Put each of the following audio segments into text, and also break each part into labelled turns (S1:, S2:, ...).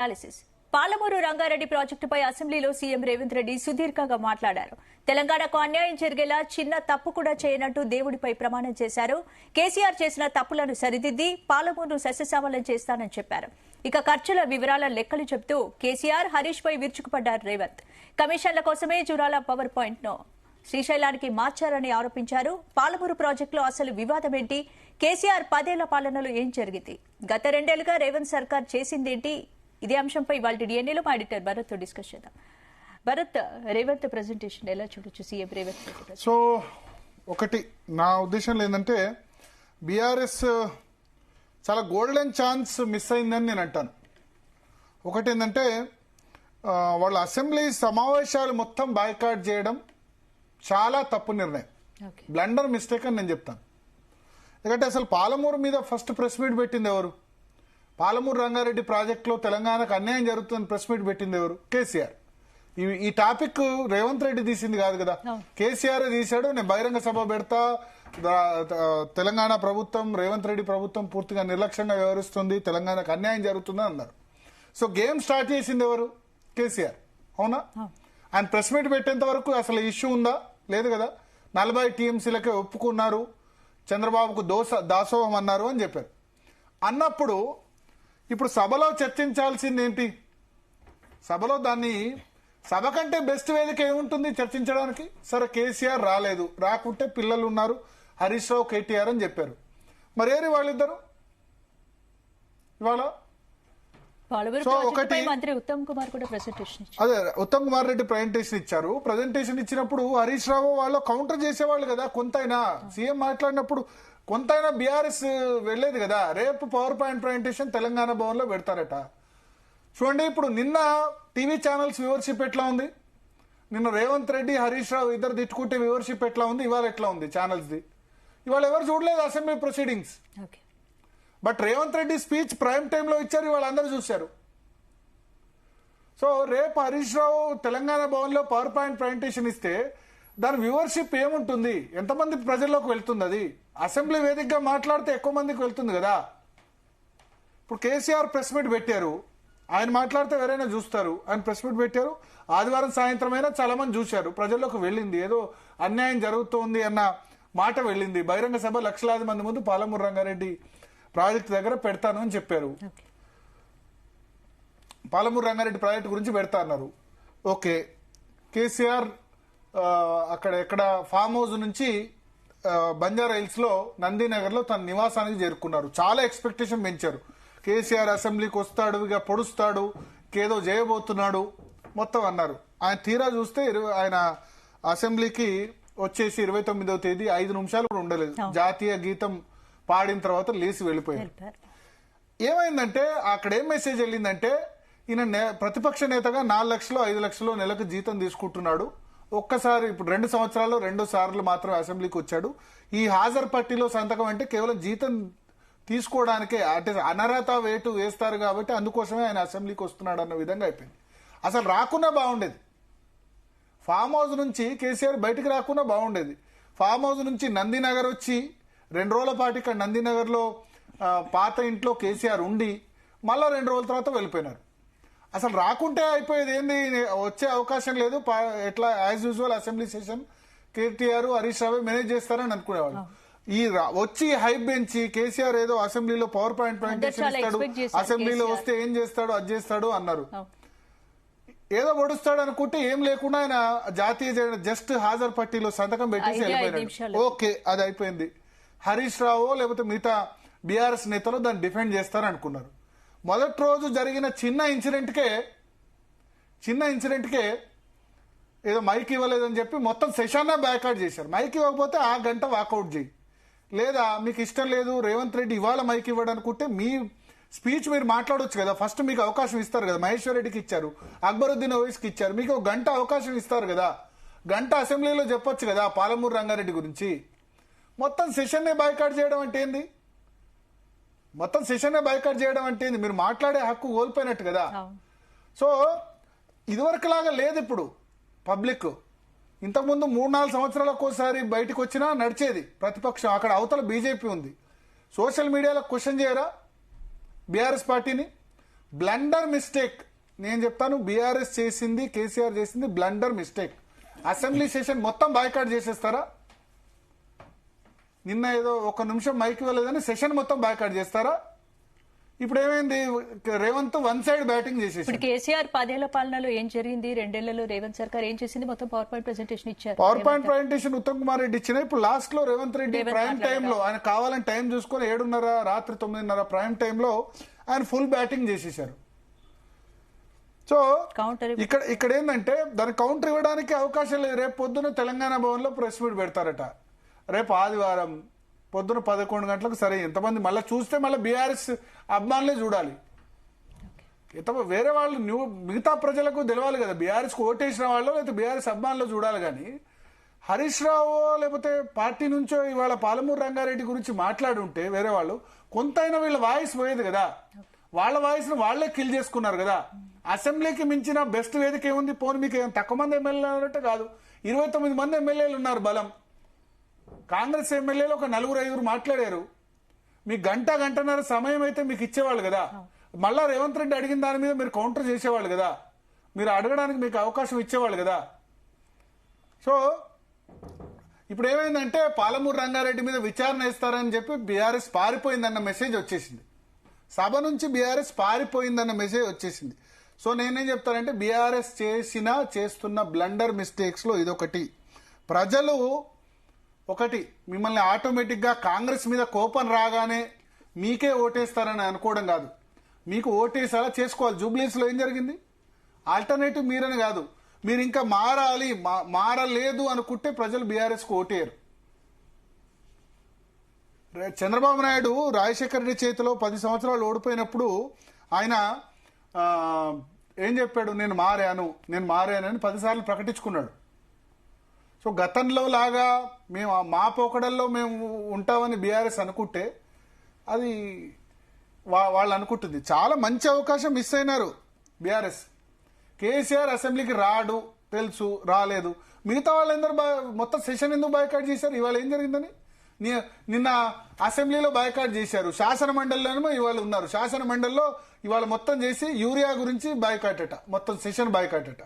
S1: Analysis Palamuru Rangareddy ప్రాజెక్టుపై అసెంబ్లీలో CM Revanth Reddy సుదీర్ఘంగా మాట్లాడారు. తెలంగాణకు అన్యాయం జరిగేలా చిన్న తప్పు కూడా చేయనట్టు దేవుడిపై ప్రమాణం చేశారు. కేసీఆర్ చేసిన తప్పులను సరిదిద్ది పాలమూరును సస్యశ్యామలం చేస్తానని చెప్పారు. ఇక ఖర్చుల వివరాల లెక్కలు చెబుతూ కేసీఆర్ హరీష్ పై విరుచుకుపడ్డారు రేవంత్. కమిషన్ల కోసమే జూరాల పవర్ పాయింట్ ను శ్రీశైలానికి మార్చారని ఆరోపించారు. పాలమూరు ప్రాజెక్టులో అసలు వివాదమేంటి? కేసీఆర్ 10 ఏళ్ల పాలనలో ఏం జరిగింది? గత 2 ఏళ్లుగా రేవంత్ సర్కార్ చేసిందేంటి? ఇదే అంశంపై ఇవాళ డిఎన్ఏలో మా ఎడిటర్ భరత్ తో డిస్కస్ చేద్దాం. భరత్, రేవంత్ ప్రెజెంటేషన్ ఎలా చూడొచ్చు? సీఎం రేవంత్.
S2: సో ఒకటి నా ఉద్దేశంలో ఏంటంటే బీఆర్ఎస్ చాలా గోల్డెన్ ఛాన్స్ మిస్ అయిందని నేను అంటాను. ఒకటి ఏంటంటే వాళ్ళ అసెంబ్లీ సమావేశాలు మొత్తం బాయ్కాట్ చేయడం చాలా తప్పు నిర్ణయం, బ్లండర్ మిస్టేక్ అని నేను చెప్తాను. ఎందుకంటే అసలు పాలమూరు మీద ఫస్ట్ ప్రెస్ మీట్ పెట్టింది ఎవరు? పాలమూరు రంగారెడ్డి ప్రాజెక్టులో తెలంగాణకు అన్యాయం జరుగుతుందని ప్రెస్ మీట్ పెట్టింది ఎవరు? కేసీఆర్. ఈ టాపిక్ రేవంత్ రెడ్డి తీసింది కాదు కదా, కేసీఆర్ తీశాడు. నేను బహిరంగ సభ పెడతా, తెలంగాణ ప్రభుత్వం రేవంత్ రెడ్డి ప్రభుత్వం పూర్తిగా నిర్లక్ష్యంగా వ్యవహరిస్తుంది, తెలంగాణకు అన్యాయం జరుగుతుందని అన్నారు. సో గేమ్ స్టార్ట్ చేసింది ఎవరు? కేసీఆర్. అవునా? ఆయన ప్రెస్ మీట్ పెట్టేంత వరకు అసలు ఇష్యూ ఉందా? లేదు కదా. 40 టీఎంసీలకే ఒప్పుకున్నారు, చంద్రబాబుకు దాసోహం అన్నారు అని చెప్పారు. అన్నప్పుడు ఇప్పుడు సభలో చర్చించాల్సింది ఏంటి? సభలో దాన్ని సభ కంటే బెస్ట్ వేదిక ఏముంటుంది చర్చించడానికి? సరే, కేసీఆర్ రాలేదు, రాకుంటే పిల్లలు ఉన్నారు హరీష్ రావు, కేటీఆర్ అని చెప్పారు. మరేరి వాళ్ళిద్దరు ఇవాళ?
S1: సో ఒకటి మంత్రి ఉత్తమ్ కుమార్ కూడా ప్రెజెంటేషన్ ఇచ్చారు.
S2: అదే ఉత్తమ్ కుమార్ రెడ్డి ప్రెజెంటేషన్ ఇచ్చారు. ప్రెజెంటేషన్ ఇచ్చినప్పుడు హరీష్ రావు వాళ్ళు కౌంటర్ చేసేవాళ్ళు కదా. కొంతైనా సీఎం మాట్లాడినప్పుడు కొంతైనా బీఆర్ఎస్ వెళ్లేది కదా. రేపు power point presentation Telangana Bhavan లో పెడతారట. చూడండి, ఇప్పుడు నిన్న టీవీ ఛానల్స్ వ్యూవర్షిప్ ఎట్లా ఉంది? నిన్న రేవంత్ రెడ్డి హరీష్ రావు ఇద్దరు తిట్టుకుంటే వ్యూవర్షిప్ ఎట్లా ఉంది? ఇవాళ ఎట్లా ఉంది ఛానల్స్ ది? ఇవాళ ఎవరు చూడలేదు assembly proceedings. But Revanth Reddy speech prime టైంలో ఇచ్చారు, ఇవాళ అందరూ చూశారు. సో రేపు హరీష్ రావు తెలంగాణ భవన్ లో పవర్ పాయింట్ ప్రెజెంటేషన్ ఇస్తే దాని వ్యూవర్షిప్ ఏముంటుంది? ఎంతమంది ప్రజల్లోకి వెళ్తుంది? అది అసెంబ్లీ వేదికగా మాట్లాడితే ఎక్కువ మందికి వెళ్తుంది కదా. ఇప్పుడు కేసీఆర్ ప్రెస్ మీట్ పెట్టారు, ఆయన మాట్లాడితే ఎవరైనా చూస్తారు. ఆయన ప్రెస్ మీట్ పెట్టారు, ఆదివారం సాయంత్రం అయినా చాలా మంది చూశారు, ప్రజల్లోకి వెళ్ళింది. ఏదో అన్యాయం జరుగుతోంది అన్న మాట వెళ్ళింది. బహిరంగ సభ లక్షలాది మంది ముందు పాలమూరు రంగారెడ్డి ప్రాజెక్టు దగ్గర పెడతాను అని చెప్పారు. పాలమూరు రంగారెడ్డి ప్రాజెక్టు గురించి పెడతా అన్నారు. ఓకే, కేసీఆర్ అక్కడ ఎక్కడ ఫామ్ హౌస్ నుంచి బంజారా హిల్స్ లో నందీనగర్ లో తన నివాసానికి చేరుకున్నారు. చాలా ఎక్స్పెక్టేషన్ పెంచారు. కేసీఆర్ అసెంబ్లీకి వస్తాడు, ఇక పొడుస్తాడు, ఏదో చేయబోతున్నాడు మొత్తం అన్నారు. ఆయన తీరా చూస్తే ఆయన అసెంబ్లీకి వచ్చేసి 29వ తేదీ 5 నిమిషాలు కూడా ఉండలేదు. జాతీయ గీతం పాడిన తర్వాత లేచి వెళ్ళిపోయారు. ఏమైందంటే అక్కడ ఏం మెసేజ్ వెళ్ళిందంటే, ఈయన ప్రతిపక్ష నేతగా 4 లక్షలు 5 లక్షలు నెలకు జీతం తీసుకుంటున్నాడు. ఒక్కసారి ఇప్పుడు 2 సంవత్సరాల్లో 2 సార్లు మాత్రం అసెంబ్లీకి వచ్చాడు. ఈ హాజరు పట్టీలో సంతకం అంటే కేవలం జీతం తీసుకోవడానికే, అంటే అనర్హత వేటు వేస్తారు కాబట్టి అందుకోసమే ఆయన అసెంబ్లీకి వస్తున్నాడు అన్న విధంగా అయిపోయింది. అసలు రాకున్నా బాగుండేది. ఫామ్ హౌస్ నుంచి కేసీఆర్ బయటకు రాకున్నా బాగుండేది. ఫామ్ హౌస్ నుంచి నందీనగర్ వచ్చి 2 రోజుల పాటు ఇక్కడ నందీనగర్ లో పాత ఇంట్లో కేసీఆర్ ఉండి మళ్ళా 2 రోజుల తర్వాత వెళ్ళిపోయినారు. అసలు రాకుంటే అయిపోయేది ఏంది? వచ్చే అవకాశం లేదు. ఎట్లా as usual assembly session KTR Harish Rao manage చేస్తారని అనుకునేవాళ్ళు. ఈ వచ్చి హైప్ పెంచి కేసీఆర్ ఏదో అసెంబ్లీలో పవర్ పాయింట్ ప్రెజెంటేషన్ ఇస్తాడు, అసెంబ్లీలో వస్తే ఏం చేస్తాడు, అది చేస్తాడు అన్నారు. ఏదో పొడుస్తాడు అనుకుంటే ఏం లేకుండా ఆయన జాతీయ జస్ట్ హాజరు పట్టీలో సంతకం పెట్టేసి వెళ్ళిపోయినాడు. ఓకే, అది అయిపోయింది. హరీష్ రావు లేకపోతే మిగతా బీఆర్ఎస్ నేతలు దాన్ని డిఫెండ్ చేస్తారనుకున్నారు. మొదటి రోజు జరిగిన చిన్న ఇన్సిడెంట్కే ఏదో మైక్ ఇవ్వలేదని చెప్పి మొత్తం సెషన్ బ్యాక్అవుట్ చేశారు. మైక్ ఇవ్వకపోతే ఆ గంట వాకౌట్ చేయి, లేదా మీకు ఇష్టం లేదు రేవంత్ రెడ్డి ఇవాళ మైక్ ఇవ్వడం అనుకుంటే మీ స్పీచ్ మీరు మాట్లాడొచ్చు కదా. ఫస్ట్ మీకు అవకాశం ఇస్తారు కదా. మహేశ్వర్ రెడ్డికి ఇచ్చారు, అక్బరుద్దీన్ ఓవైసీకి ఇచ్చారు. మీకు 1 గంట అవకాశం ఇస్తారు కదా. గంట అసెంబ్లీలో చెప్పొచ్చు కదా పాలమూరు రంగారెడ్డి గురించి. మొత్తం సెషన్నే బాయ్కాట్ చేయడం అంటే ఏంది? మొత్తం సెషన్నే బాయ్కాట్ చేయడం అంటే ఏంది? మీరు మాట్లాడే హక్కు కోల్పోయినట్టు కదా. సో ఇదివరకులాగా లేదు ఇప్పుడు పబ్లిక్. ఇంతకుముందు 3-4 సంవత్సరాలకు ఒకసారి బయటకు వచ్చినా నడిచేది ప్రతిపక్షం. అక్కడ అవతల బీజేపీ ఉంది. సోషల్ మీడియాలో క్వశ్చన్ చేయరా బీఆర్ఎస్ పార్టీని? Blunder mistake. నేను చెప్తాను, బీఆర్ఎస్ చేసింది, కేసీఆర్ చేసింది బ్లండర్ మిస్టేక్. అసెంబ్లీ సెషన్ మొత్తం బాయ్కాట్ చేసేస్తారా? నిన్న ఏదో ఒక నిమిషం మైక్ ఇవ్వలేదని సెషన్ మొత్తం బాయ్కాట్ చేస్తారా? ఇప్పుడు ఏమైంది, రేవంత్ వన్ సైడ్ బ్యాటింగ్ చేసేసి.
S1: ఇప్పుడు కేసీఆర్ 10 ఏళ్ల పాలనలో ఏం జరిగింది, 2 ఏళ్లలో రేవంత్ సర్కార్ ఏం చేసింది, మొత్తం పవర్ పాయింట్ ప్రెజెంటేషన్ ఇచ్చారు.
S2: Power point presentation Uttam Kumar Reddy ఇచ్చిన. ఇప్పుడు లాస్ట్ లో రేవంత్ రెడ్డి ప్రైమ్ టైమ్ లో, ఆయన కావాలని టైం చూసుకొని 7:30 రాత్రి 9:30 ప్రైమ్ టైమ్ లో ఆయన ఫుల్ బ్యాటింగ్ చేసేసారు. సో ఇక్కడ ఏంటంటే దాని కౌంటర్ ఇవ్వడానికి అవకాశం లేదు. రేపు పొద్దున తెలంగాణ భవన్ లో ప్రెస్ మీట్ పెడతారట. రేపు ఆదివారం పొద్దున 11 గంటలకు. సరే, ఎంతమంది మళ్ళీ చూస్తే మళ్ళీ బీఆర్ఎస్ అభిమానులే చూడాలి. వేరే వాళ్ళు మిగతా ప్రజలకు తెలవాలి కదా, బీఆర్ఎస్ కు ఓటేసిన వాళ్ళు లేకపోతే బీఆర్ఎస్ అభిమానులు చూడాలి. కానీ హరీష్ రావు లేకపోతే పార్టీ నుంచో ఇవాళ పాలమూరు రంగారెడ్డి గురించి మాట్లాడుంటే వేరే వాళ్ళు కొంతైనా వీళ్ళ వాయిస్ పోయేది కదా. వాళ్ళ వాయిస్ ను వాళ్లే కిల్ చేసుకున్నారు కదా. అసెంబ్లీకి మించిన బెస్ట్ వేదిక ఏముంది? పోనీ మీకు తక్కువ మంది ఎమ్మెల్యేలు అన్నట్టు కాదు, 29 మంది ఎమ్మెల్యేలు ఉన్నారు బలం. కాంగ్రెస్ ఎమ్మెల్యేలు ఒక 4-5 మాట్లాడారు. మీకు గంటన్నర సమయం అయితే మీకు ఇచ్చేవాళ్ళు కదా. మళ్ళా రేవంత్ రెడ్డి అడిగిన దాని మీద మీరు కౌంటర్ చేసేవాళ్ళు కదా, మీరు అడగడానికి మీకు అవకాశం ఇచ్చేవాళ్ళు కదా. సో ఇప్పుడు ఏమైందంటే పాలమూరు రంగారెడ్డి మీద విచారణ ఇస్తారని చెప్పి బీఆర్ఎస్ పారిపోయిందన్న మెసేజ్ వచ్చేసింది. సభ నుంచి బీఆర్ఎస్ పారిపోయిందన్న మెసేజ్ వచ్చేసింది. సో నేనేం చెప్తానంటే, బీఆర్ఎస్ చేస్తున్న బ్లండర్ మిస్టేక్స్ లో ఇదొకటి. ప్రజలు మిమ్మల్ని ఆటోమేటిక్ గా కాంగ్రెస్ మీద కోపం రాగానే మీకే ఓటేస్తారని అనుకోవడం కాదు. మీకు ఓటేసారా చేసుకోవాలి. జూబ్లీస్ లో ఏం జరిగింది? ఆల్టర్నేటివ్ మీరని కాదు, మీరు ఇంకా మారలేదు అనుకుంటే ప్రజలు బీఆర్ఎస్ కు ఓటేయరు. చంద్రబాబు నాయుడు రాజశేఖర రెడ్డి చేతిలో 10 సంవత్సరాలు ఓడిపోయినప్పుడు ఆయన ఏం చెప్పాడు? నేను మారానని 10 సార్లు ప్రకటించుకున్నాడు. సో గతంలో లాగా మేము మా పోకడల్లో మేము ఉంటామని బీఆర్ఎస్ అనుకుంటే అది వాళ్ళు అనుకుంటుంది. చాలా మంచి అవకాశం మిస్ అయినారు బీఆర్ఎస్. కేసీఆర్ అసెంబ్లీకి రాడు తెలుసు, రాలేదు. మిగతా వాళ్ళందరూ మొత్తం సెషన్ ఎందుకు బాయ్కాట్ చేశారు? ఇవాళ ఏం జరిగిందని నిన్న అసెంబ్లీలో బాయ్కాట్ చేశారు. శాసన మండలిలోనేమో ఇవాళ ఉన్నారు. శాసన మండలిలో ఇవాళ మొత్తం చేసి యూరియా గురించి బాయ్కాట్ అట, మొత్తం సెషన్ బాయ్కాట్ అట.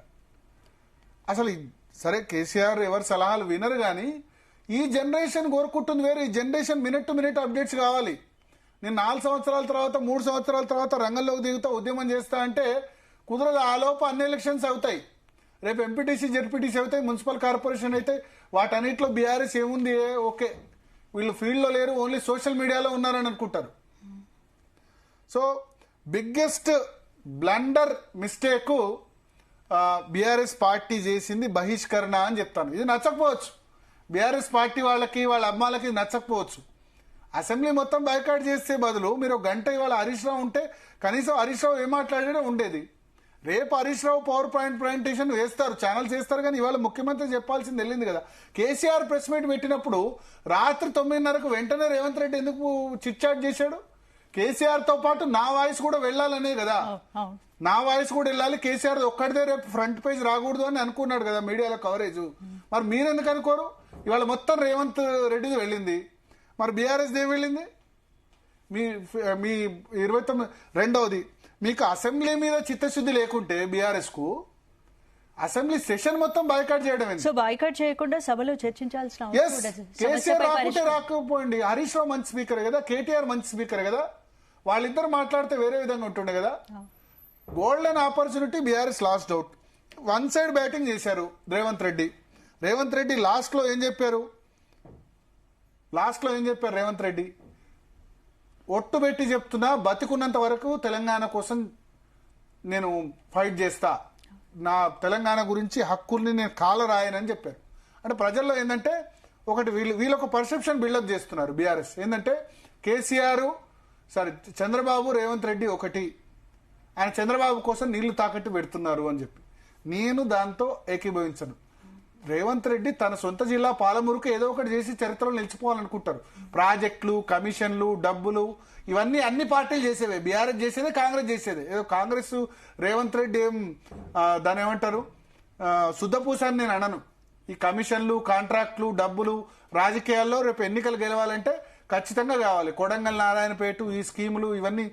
S2: అసలు సరే, కేసీఆర్ ఎవరి సలహాలు వినరు. కానీ ఈ జనరేషన్ కోరుకుంటుంది వేరే. ఈ generation minute to minute updates కావాలి. నేను 4 సంవత్సరాల తర్వాత 3 సంవత్సరాల తర్వాత రంగంలోకి దిగుతా, ఉద్యమం చేస్తా అంటే కుదరదు. ఆ లోపు అన్ని ఎలక్షన్స్ అవుతాయి. రేపు ఎంపీటీసీ జెడ్పీటీసీ అవుతాయి, మున్సిపల్ కార్పొరేషన్ అయితే వాటన్నిటిలో బీఆర్ఎస్ ఏముంది, ఓకే వీళ్ళు ఫీల్డ్లో లేరు, ఓన్లీ సోషల్ మీడియాలో ఉన్నారని అనుకుంటారు. So biggest blunder mistake BRS party చేసింది బహిష్కరణ అని చెప్తాను. ఇది నచ్చకపోవచ్చు, బీఆర్ఎస్ పార్టీ వాళ్ళకి వాళ్ళ అమ్మాలకి నచ్చకపోవచ్చు. అసెంబ్లీ మొత్తం బాయ్కాట్ చేసే బదులు మీరు 1 గంట ఇవాళ హరీష్ రావు ఉంటే కనీసం హరీష్ రావు ఏం మాట్లాడాడో ఉండేది. రేపు Harish Rao power point presentation వేస్తారు, ఛానల్స్ వేస్తారు. కానీ ఇవాళ ముఖ్యమంత్రి చెప్పాల్సింది వెళ్ళింది కదా. కేసీఆర్ ప్రెస్ మీట్ పెట్టినప్పుడు రాత్రి 9:30కు వెంటనే రేవంత్ రెడ్డి ఎందుకు చిట్ చాట్ చేశాడు? కేసీఆర్ తో పాటు నా వాయిస్ కూడా వెళ్ళాలనే కదా, నా వాయిస్ కూడా వెళ్ళాలి, కేసీఆర్ ఒక్కడిదే రేపు ఫ్రంట్ పేజ్ రాకూడదు అని అనుకున్నాడు కదా మీడియాలో కవరేజ్. మరి మీరెందుకు అనుకోరు? ఇవాళ మొత్తం రేవంత్ రెడ్డిది వెళ్ళింది, మరి బీఆర్ఎస్ ఏం వెళ్ళింది? మీ 29. రెండవది, మీకు అసెంబ్లీ మీద చిత్తశుద్ధి లేకుంటే బీఆర్ఎస్ కు అసెంబ్లీ సెషన్ మొత్తం బాయ్కాట్ చేయడం.
S1: సో బాయ్కాట్ చేయకుండా సభలో చర్చించాల్సిన
S2: కేసీఆర్ రాకుంటే రాకపోయింది. హరీష్ రావు మంచి స్పీకర్ కదా, కేటీఆర్ మంచి స్పీకర్ కదా, వాళ్ళిద్దరు మాట్లాడితే వేరే విధంగా ఉంటుండే కదా. Golden opportunity BRS last out. One side batting చేశారు రేవంత్ రెడ్డి. లాస్ట్ లో ఏం చెప్పారు రేవంత్ రెడ్డి? ఒట్టు పెట్టి చెప్తున్నా, బతికున్నంత వరకు తెలంగాణ కోసం నేను ఫైట్ చేస్తా, నా తెలంగాణ గురించి హక్కుల్ని నేను కాలరాయనని చెప్పారు. అంటే ప్రజల్లో ఏంటంటే ఒకటి వీళ్ళొక పర్సెప్షన్ బిల్డప్ చేస్తున్నారు బీఆర్ఎస్. ఏంటంటే కేసీఆర్ చంద్రబాబు రేవంత్ రెడ్డి ఒకటి, ఆయన చంద్రబాబు కోసం నీళ్లు తాకట్టు పెడుతున్నారు అని చెప్పి. నేను దాంతో ఏకీభవించను. రేవంత్ రెడ్డి తన సొంత జిల్లా పాలమూరుకు ఏదో ఒకటి చేసి చరిత్రలో నిలిచిపోవాలనుకుంటారు. ప్రాజెక్టులు, కమిషన్లు, డబ్బులు ఇవన్నీ అన్ని పార్టీలు చేసేవే. బీఆర్ఎస్ చేసేదే, కాంగ్రెస్ చేసేదే. ఏదో కాంగ్రెస్ రేవంత్ రెడ్డి దాని ఏమంటారు శుద్ధపూస అని నేను అనను. ఈ కమిషన్లు, కాంట్రాక్టులు, డబ్బులు రాజకీయాల్లో రేపు ఎన్నికలు గెలవాలంటే ఖచ్చితంగా కావాలి. కొడంగల్, నారాయణపేట, ఈ స్కీములు ఇవన్నీ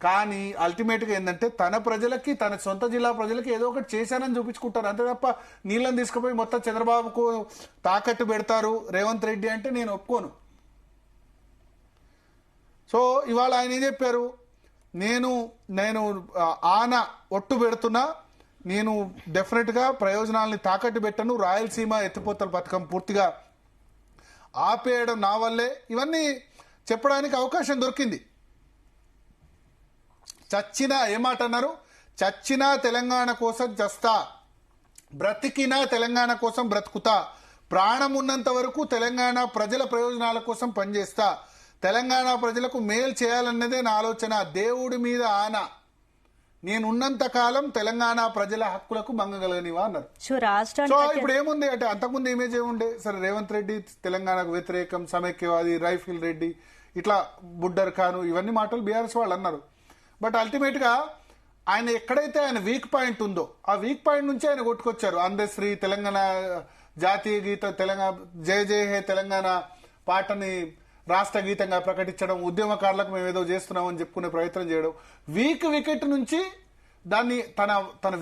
S2: కానీ అల్టిమేట్ గా ఏంటంటే తన ప్రజలకి, తన సొంత జిల్లా ప్రజలకి ఏదో ఒకటి చేశానని చూపించుకుంటారు. అంతే తప్ప నీళ్ళని తీసుకుపోయి మొత్తం చంద్రబాబుకు తాకట్టు పెడతారు రేవంత్ రెడ్డి అంటే నేను ఒప్పుకోను. సో ఇవాళ ఆయన ఏం చెప్పారు, నేను ఆన ఒట్టు పెడుతున్నా, నేను డెఫినెట్ గా ప్రయోజనాలని తాకట్టు పెట్టను, రాయలసీమ ఎత్తిపోతల పథకం పూర్తిగా ఆపేయడం నా వల్లే, ఇవన్నీ చెప్పడానికి అవకాశం దొరికింది. చచ్చినా ఏమాట అన్నారు, చచ్చినా తెలంగాణ కోసం చస్తా, బ్రతికినా తెలంగాణ కోసం బ్రతుకుతా, ప్రాణం ఉన్నంత వరకు తెలంగాణ ప్రజల ప్రయోజనాల కోసం పనిచేస్తా, తెలంగాణ ప్రజలకు మేలు చేయాలన్నదే నా ఆలోచన, దేవుడి మీద ఆన, నేనున్నంత కాలం తెలంగాణ ప్రజల హక్కులకు మంగగలనివా అన్నారు. సో ఇప్పుడు ఏముంది అంటే అంతకుముందు ఇమేజ్ ఏముండే, సరే రేవంత్ రెడ్డి తెలంగాణకు వ్యతిరేకం, సమైక్యవాది, రైఫిల్ రెడ్డి, ఇట్లా బుడ్డర్ ఖాను, ఇవన్నీ మాటలు బీఆర్ఎస్ వాళ్ళు అన్నారు. బట్ అల్టిమేట్ గా ఆయన ఎక్కడైతే ఆయన వీక్ పాయింట్ ఉందో ఆ వీక్ పాయింట్ నుంచి ఆయన కొట్టుకొచ్చారు. అందశ్రీ, తెలంగాణ జాతీయ గీతం, తెలంగాణ జయ జయ హే తెలంగాణ పాటని రాష్ట్ర గీతంగా ప్రకటించడం, ఉద్యమకారులకు మేము ఏదో చేస్తున్నామని చెప్పుకునే ప్రయత్నం చేయడం, వీక్ వికెట్ నుంచి దాన్ని తన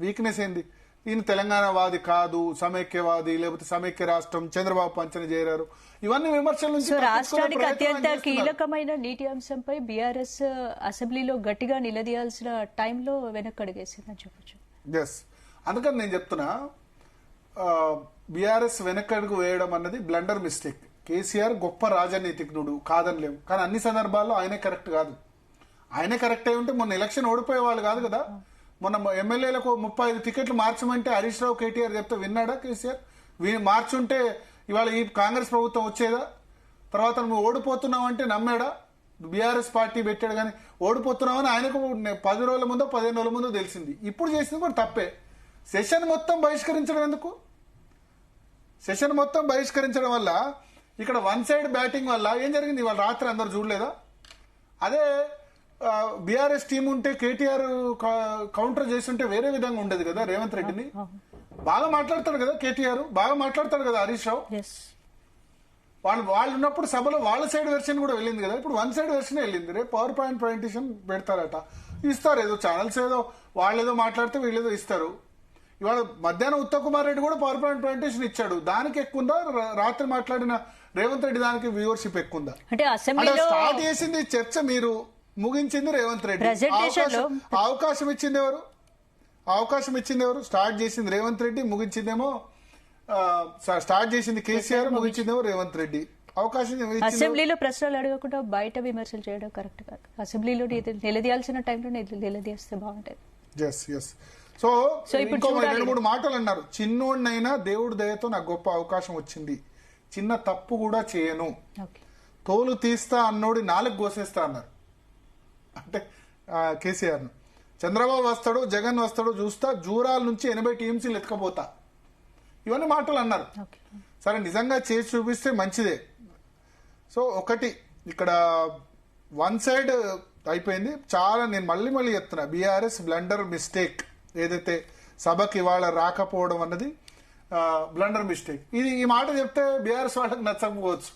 S2: వీక్నెస్ ఏంది, ఈయన తెలంగాణవాది కాదు, సమైక్యవాది, లేకపోతే సమైక్య రాష్ట్రం, చంద్రబాబు పంచన చేరారు, ఇవన్నీ విమర్శల నుంచి.
S1: రాష్ట్రానికి అత్యంత కీలకమైన నీటి అంశంపై బీఆర్ఎస్ అసెంబ్లీలో గట్టిగా నిలదీయాల్సిన టైంలో వెనక్కడిగేసిందని చెప్పొచ్చు.
S2: ఎస్, అందుకని నేను చెప్తున్నా బీఆర్ఎస్ వెనక్కడుగు వేయడం అన్నది బ్లండర్ మిస్టేక్. కేసీఆర్ గొప్ప రాజనీతిజ్ఞుడు కాదనిలేము, కానీ అన్ని సందర్భాల్లో ఆయనే కరెక్ట్ కాదు. ఆయనే కరెక్ట్ అయి ఉంటే మొన్న ఎలక్షన్ ఓడిపోయే వాళ్ళు కాదు కదా. మొన్న ఎమ్మెల్యేలకు 35 టికెట్లు మార్చమంటే హరీష్ రావు, కేటీఆర్ చెప్తే విన్నాడా కేసీఆర్? మార్చుంటే ఇవాళ ఈ కాంగ్రెస్ ప్రభుత్వం వచ్చేదా? తర్వాత నువ్వు ఓడిపోతున్నావు అంటే నమ్మాడా? బీఆర్ఎస్ పార్టీ పెట్టాడు, కానీ ఓడిపోతున్నావని ఆయనకు 10 రోజుల ముందో 15 రోజుల ముందో తెలిసింది. ఇప్పుడు చేసింది కూడా తప్పే. సెషన్ మొత్తం బహిష్కరించడం ఎందుకు? సెషన్ మొత్తం బహిష్కరించడం వల్ల ఇక్కడ వన్ సైడ్ బ్యాటింగ్ వల్ల ఏం జరిగింది ఇవాళ రాత్రి అందరు చూడలేదా? అదే బీఆర్ఎస్ టీం ఉంటే కేటీఆర్ కౌంటర్ చేస్తుంటే వేరే విధంగా ఉండేది కదా. రేవంత్ రెడ్డిని బాగా మాట్లాడతాడు కదా కేటీఆర్, బాగా మాట్లాడతాడు కదా హరీష్ రావు. వాళ్ళు ఉన్నప్పుడు సభలో వాళ్ళ సైడ్ వెర్షన్ కూడా వెళ్ళింది కదా. ఇప్పుడు వన్ సైడ్ వెర్షన్ వెళ్ళింది. రేపు పవర్ పాయింట్ ప్రజెంటేషన్ పెడతారట, ఇస్తారు. ఏదో ఛానల్స్ ఏదో వాళ్ళేదో మాట్లాడితే వీళ్ళేదో ఇస్తారు. ఇవాళ మధ్యాహ్నం ఉత్తమ్ కుమార్ రెడ్డి కూడా పవర్ పాయింట్ ప్రజెంటేషన్ ఇచ్చాడు. దానికి ఎక్కువందా రాత్రి మాట్లాడిన రేవంత్ రెడ్డి దానికి వ్యూవర్షిప్ ఎక్కువందా?
S1: అంటే అసెంబ్లీలో
S2: స్టార్ట్ చేసింది చర్చ మీరు, ముగించింది రేవంత్ రెడ్డి. అవకాశం ఇచ్చింది ఎవరు? స్టార్ట్ చేసింది రేవంత్ రెడ్డి, ముగించిందేమో స్టార్ట్ చేసింది కేసీఆర్, ముగించిందేమో రేవంత్ రెడ్డి. అవకాశం
S1: అసెంబ్లీలో ప్రశ్నలు అడగకుండా బయట విమర్శలు చేయడం కరెక్ట్ కాదు. అసెంబ్లీలో నిలదీయాల్సిన టైంలో నిలదీస్తే బాగుంటది.
S2: సో ఇంకో 2-3 మాటలు అన్నారు. చిన్నోడినైనా దేవుడి దయతో నాకు గొప్ప అవకాశం వచ్చింది, చిన్న తప్పు కూడా చేయను, తోలు తీస్తా అన్నోడి 4 కోసేస్తా అన్నారు. అంటే కేసీఆర్ చంద్రబాబు వస్తాడు, జగన్ వస్తాడు చూస్తా, జూరాల నుంచి 80 టీఎంసీలు ఎత్తుకపోతా, ఇవన్నీ మాటలు అన్నారు. సరే నిజంగా చేసి చూపిస్తే మంచిదే. సో ఒకటి ఇక్కడ వన్ సైడ్ అయిపోయింది చాలా. నేను మళ్ళీ చెప్తున్నా, బీఆర్ఎస్ బ్లండర్ మిస్టేక్. ఏదైతే సభకి ఇవాళ రాకపోవడం అన్నది బ్లండర్ మిస్టేక్. ఈ మాట చెప్తే బీఆర్ఎస్ వాళ్ళకి నచ్చకపోవచ్చు,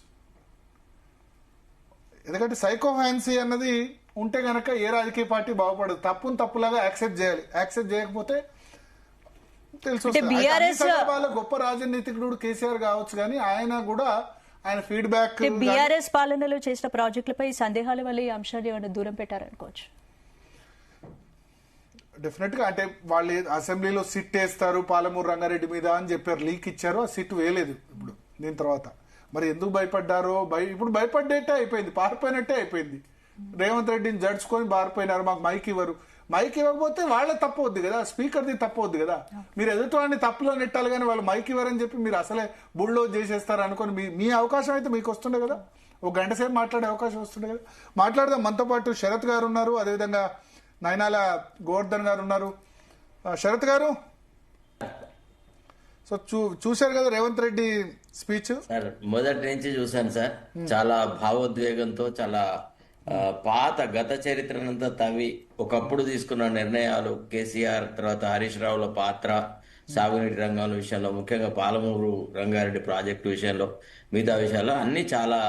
S2: ఎందుకంటే సైకో ఫ్యాన్సీ అన్నది ఉంటే గనక ఏ రాజకీయ పార్టీ బాగుపడదు. తప్పును తప్పులాగా యాక్సెప్ట్ చేయాలి. యాక్సెప్ట్ చేయకపోతే తెలుసు. గొప్ప రాజనీతిజ్ఞుడు కేసీఆర్ కావచ్చు, కానీ ఆయన ఫీడ్బ్యాక్
S1: బీఆర్ఎస్ పాలనలో చేసిన ప్రాజెక్టులపై సందేహాల వల్ల ఈ అంశాన్ని ఏమైనా దూరం పెట్టారనుకోవచ్చు.
S2: డెఫినెట్ గా అంటే వాళ్ళు అసెంబ్లీలో సిట్ వేస్తారు పాలమూరు రంగారెడ్డి మీద అని చెప్పారు, లీక్ ఇచ్చారు. ఆ సిట్ వేయలేదు ఇప్పుడు దీని తర్వాత. మరి ఎందుకు భయపడ్డారో, ఇప్పుడు భయపడ్డట్టే అయిపోయింది, పారిపోయినట్టే అయిపోయింది. రేవంత్ రెడ్డిని జడ్చుకొని పారిపోయినారు. మాకు మైక్ ఇవ్వరు. మైక్ ఇవ్వకపోతే వాళ్ళే తప్పవద్దు కదా, స్పీకర్ది తప్పవద్దు కదా. మీరు ఎదుటివాడిని తప్పులో నెట్టాలి, కానీ వాళ్ళు మైక్ ఇవ్వరని చెప్పి మీరు అసలే బుల్డోజ్ చేసేస్తారు అనుకోని మీ అవకాశం అయితే మీకు వస్తుండే కదా, 1 గంట సేపు మాట్లాడే అవకాశం వస్తుండే కదా. మాట్లాడదాం. మనతో పాటు శరత్ గారు ఉన్నారు, అదేవిధంగా నయనాల గోవర్ధన్ గారు ఉన్నారు. శరత్ గారు, సో చూశారు కదా రేవంత్ రెడ్డి స్పీచ్?
S3: సార్ మొదటి నుంచి చూశాను సార్. చాలా భావోద్వేగంతో, చాలా పాత గత చరిత్రనంతా తవ్వి ఒకప్పుడు తీసుకున్న నిర్ణయాలు, కేసీఆర్ తర్వాత హరీష్ రావుల పాత్ర, సాగునీటి రంగాల విషయంలో, ముఖ్యంగా పాలమూరు రంగారెడ్డి ప్రాజెక్టు విషయంలో, మిగతా విషయాల్లో అన్ని చాలా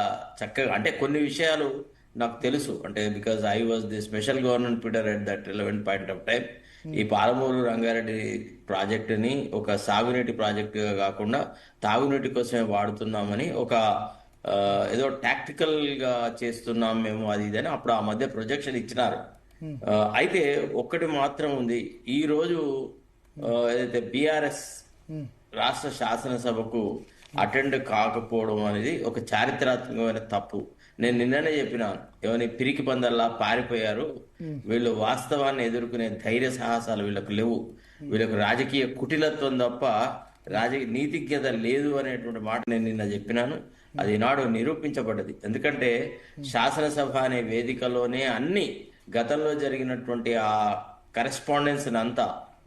S3: చక్కగా, అంటే కొన్ని విషయాలు నాకు తెలుసు, అంటే because I was the special government Peter at that relevant point of time. ఈ పాలమూరు రంగారెడ్డి ప్రాజెక్టుని ఒక సాగునీటి ప్రాజెక్టుగా కాకుండా తాగునీటి కోసమే వాడుతున్నామని ఒక ఏదో టాక్టికల్ గా చేస్తున్నాం మేము అది ఇది అని అప్పుడు ఆ మధ్య ప్రొజెక్షన్ ఇచ్చినారు. అయితే ఒక్కటి మాత్రం ఉంది, ఈ రోజు ఏదైతే బీఆర్ఎస్ రాష్ట్ర శాసనసభకు అటెండ్ కాకపోవడం అనేది ఒక చారిత్రాత్మకమైన తప్పు. నేను నిన్ననే చెప్పినాను, ఏమని పిరికి పందల్లా పారిపోయారు వీళ్ళు, వాస్తవాన్ని ఎదుర్కొనే ధైర్య సాహసాలు వీళ్ళకు లేవు, వీళ్ళకు రాజకీయ కుటిలత్వం తప్ప రాజకీయ నీతిజ్ఞత లేదు అనేటువంటి మాట నేను నిన్న చెప్పినాను. అది ఈనాడు నిరూపించబడ్డది. ఎందుకంటే శాసనసభ అనే వేదికలోనే అన్ని గతంలో జరిగినటువంటి ఆ కరెస్పాండెన్స్ అంతా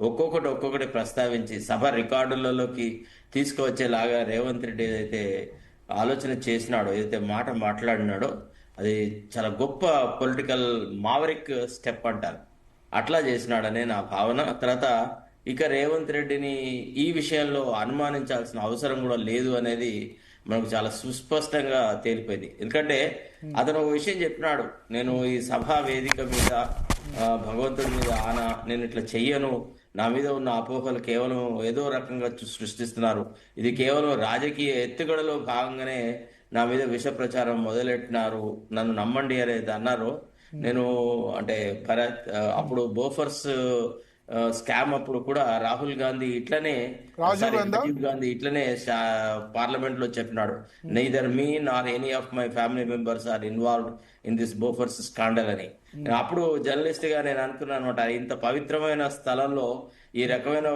S3: ఒక్కొక్కటి ప్రస్తావించి సభ రికార్డులలోకి తీసుకువచ్చేలాగా రేవంత్ రెడ్డి ఏదైతే ఆలోచన చేసినాడో, ఏదైతే మాట మాట్లాడినాడో, అది చాలా గొప్ప పొలిటికల్ మావరిక్ స్టెప్ అంటారు, అట్లా చేసినాడనే నా భావన. తర్వాత ఇక రేవంత్ రెడ్డిని ఈ విషయంలో అనుమానించాల్సిన అవసరం కూడా లేదు అనేది మనకు చాలా సుస్పష్టంగా తేలిపోయింది. ఎందుకంటే అతను ఒక విషయం చెప్పినాడు, నేను ఈ సభా వేదిక మీద భగవంతుడి మీద నేను ఇట్లా చెయ్యను, నా మీద ఉన్న అపోహలు కేవలం ఏదో రకంగా సృష్టిస్తున్నారు, ఇది కేవలం రాజకీయ ఎత్తుగడలో భాగంగానే నా మీద విష ప్రచారం మొదలెట్టినారు, నన్ను నమ్మండి అనేది అన్నారు. నేను అంటే భరత్ అప్పుడు బోఫర్స్ స్కామ్ అప్పుడు కూడా రాహుల్ గాంధీ ఇట్లనే రాజీవ్ గాంధీ ఇట్లనే పార్లమెంట్ లో చెప్పినాడు, neither me nor any of my family members are involved in this Bofors scandal అని. అప్పుడు జర్నలిస్ట్ గా నేను అనుకున్నాను అనమాట, ఇంత పవిత్రమైన స్థలంలో ఈ రకమైన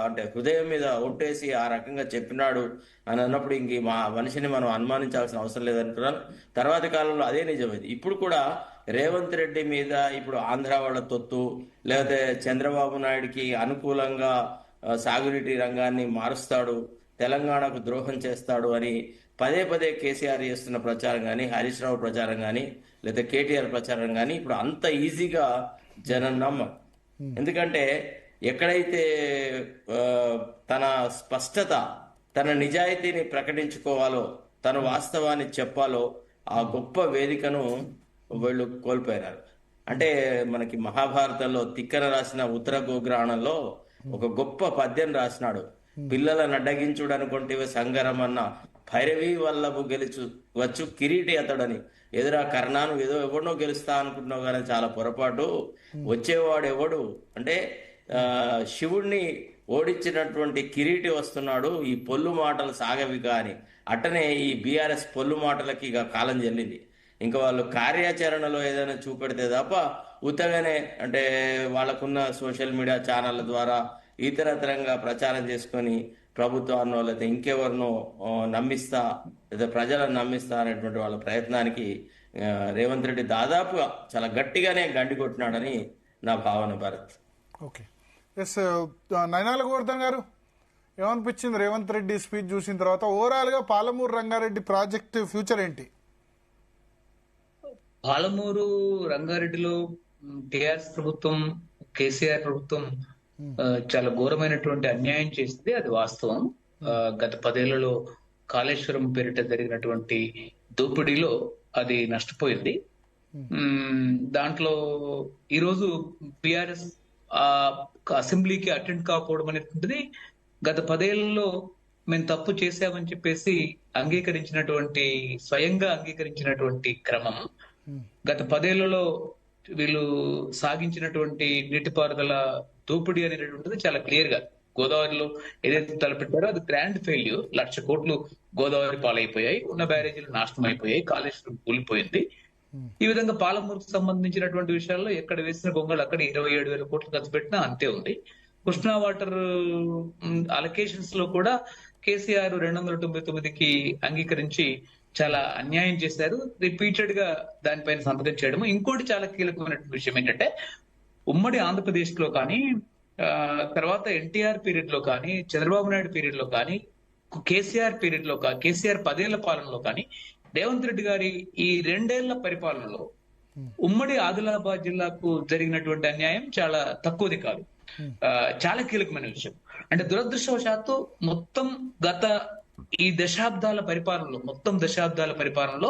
S3: అంటే హృదయం మీద ఒట్టేసి ఆ రకంగా చెప్పినాడు అని అన్నప్పుడు ఇంక మా మనిషిని మనం అనుమానించాల్సిన అవసరం లేదనుకున్నాను. తర్వాత కాలంలో అదే నిజమైంది. ఇప్పుడు కూడా రేవంత్ రెడ్డి మీద ఇప్పుడు ఆంధ్ర వాళ్ళ తొత్తు, లేకపోతే చంద్రబాబు నాయుడికి అనుకూలంగా సాగునీటి రంగాన్ని మారుస్తాడు, తెలంగాణకు ద్రోహం చేస్తాడు అని పదే పదే కేసీఆర్ చేస్తున్న ప్రచారం కానీ, హరీష్ రావు ప్రచారం కానీ, లేదా కేటీఆర్ ప్రచారం కానీ ఇప్పుడు అంత ఈజీగా జనం నమ్మరు. ఎందుకంటే ఎక్కడైతే తన స్పష్టత, తన నిజాయితీని ప్రకటించుకోవాలో, తన వాస్తవాన్ని చెప్పాలో ఆ గొప్ప వేదికను వీళ్ళు కోల్పోయినారు. అంటే మనకి మహాభారతంలో తిక్కన రాసిన ఉత్తర గోగ్రహణంలో ఒక గొప్ప పద్యం రాసినాడు, పిల్లలను అడ్డగించుడు అనుకుంటే సంగరమన్న భైరవి వల్లభు గెలుచు వచ్చు కిరీటి అతడని. ఎదురా కర్ణాను ఏదో ఎవడనో గెలుస్తా అనుకుంటున్నావు కానీ చాలా పొరపాటు, వచ్చేవాడు ఎవడు అంటే శివుణ్ణి ఓడించినటువంటి కిరీటి వస్తున్నాడు, ఈ పొల్లు మాటలు సాగవి కాని. అట్టనే ఈ బీఆర్ఎస్ పొల్లు మాటలకి ఇక కాలం చెల్లింది. ఇంకా వాళ్ళు కార్యాచరణలో ఏదైనా చూపెడితే తప్ప ఉత్తగానే అంటే వాళ్ళకున్న సోషల్ మీడియా ఛానళ్ళ ద్వారా ఇతరతరంగా ప్రచారం చేసుకొని ప్రభుత్వాన్నో లేదా ఇంకెవరినో నమ్మిస్తా లేదా ప్రజలను నమ్మిస్తా అనేటువంటి వాళ్ళ ప్రయత్నానికి రేవంత్ రెడ్డి దాదాపుగా చాలా గట్టిగానే గండి కొట్టినాడని నా భావన. భరత్.
S2: ఓకే, ఎస్ నయనాల గోవర్ధన్ గారు, ఏమనిపించింది రేవంత్ రెడ్డి స్పీచ్ చూసిన తర్వాత? ఓవరాల్ గా పాలమూరు రంగారెడ్డి ప్రాజెక్ట్ ఫ్యూచర్ ఏంటి?
S4: పాలమూరు రంగారెడ్డిలో టిఆర్ఎస్ ప్రభుత్వం, కేసీఆర్ ప్రభుత్వం చాలా ఘోరమైనటువంటి అన్యాయం చేసింది, అది వాస్తవం. గత 10 ఏళ్లలో కాళేశ్వరం పేరిట జరిగినటువంటి దోపిడీలో అది నష్టపోయింది. దాంట్లో ఈరోజు బీఆర్ఎస్ అసెంబ్లీకి అటెండ్ కాకపోవడం అనేటువంటిది గత 10 ఏళ్లలో మేము తప్పు చేశామని చెప్పేసి స్వయంగా అంగీకరించినటువంటి క్రమం. గత 10 ఏళ్లలో వీళ్ళు సాగించినటువంటి నీటిపారుదల దోపిడీ అనేటువంటిది చాలా క్లియర్ గా గోదావరిలో ఏదైతే తలపెట్టారో అది గ్రాండ్ ఫెయిల్యూర్. 1,00,000 కోట్లు గోదావరి పాలైపోయాయి, ఉన్న బ్యారేజీలు నాశనం అయిపోయాయి, కాళేశ్వరం కూలిపోయింది. ఈ విధంగా పాలమూరుకు సంబంధించినటువంటి విషయాల్లో ఎక్కడ వేసిన గొంగళి అక్కడ 27,000 కోట్లు ఖర్చు పెట్టినా అంతే ఉంది. కృష్ణా వాటర్ అలొకేషన్స్ లో కూడా కేసీఆర్ 299కి అంగీకరించి చాలా అన్యాయం చేశారు. రిపీటెడ్ గా దానిపైన సంతకం చేయడం. ఇంకోటి చాలా కీలకమైన విషయం ఏంటంటే, ఉమ్మడి ఆంధ్రప్రదేశ్ లో కానీ, తర్వాత ఎన్టీఆర్ పీరియడ్ లో కానీ, చంద్రబాబు నాయుడు పీరియడ్ లో కానీ, కేసీఆర్ పీరియడ్ లో కానీ, కేసీఆర్ 10 ఏళ్ల పాలనలో కానీ, రేవంత్ రెడ్డి గారి ఈ 2 ఏళ్ల పరిపాలనలో ఉమ్మడి ఆదిలాబాద్ జిల్లాకు జరిగినటువంటి అన్యాయం చాలా తక్కువది కాదు. చాలా కీలకమైన విషయం. అంటే దురదృష్టవశాత్తు మొత్తం గత ఈ దశాబ్దాల పరిపాలనలో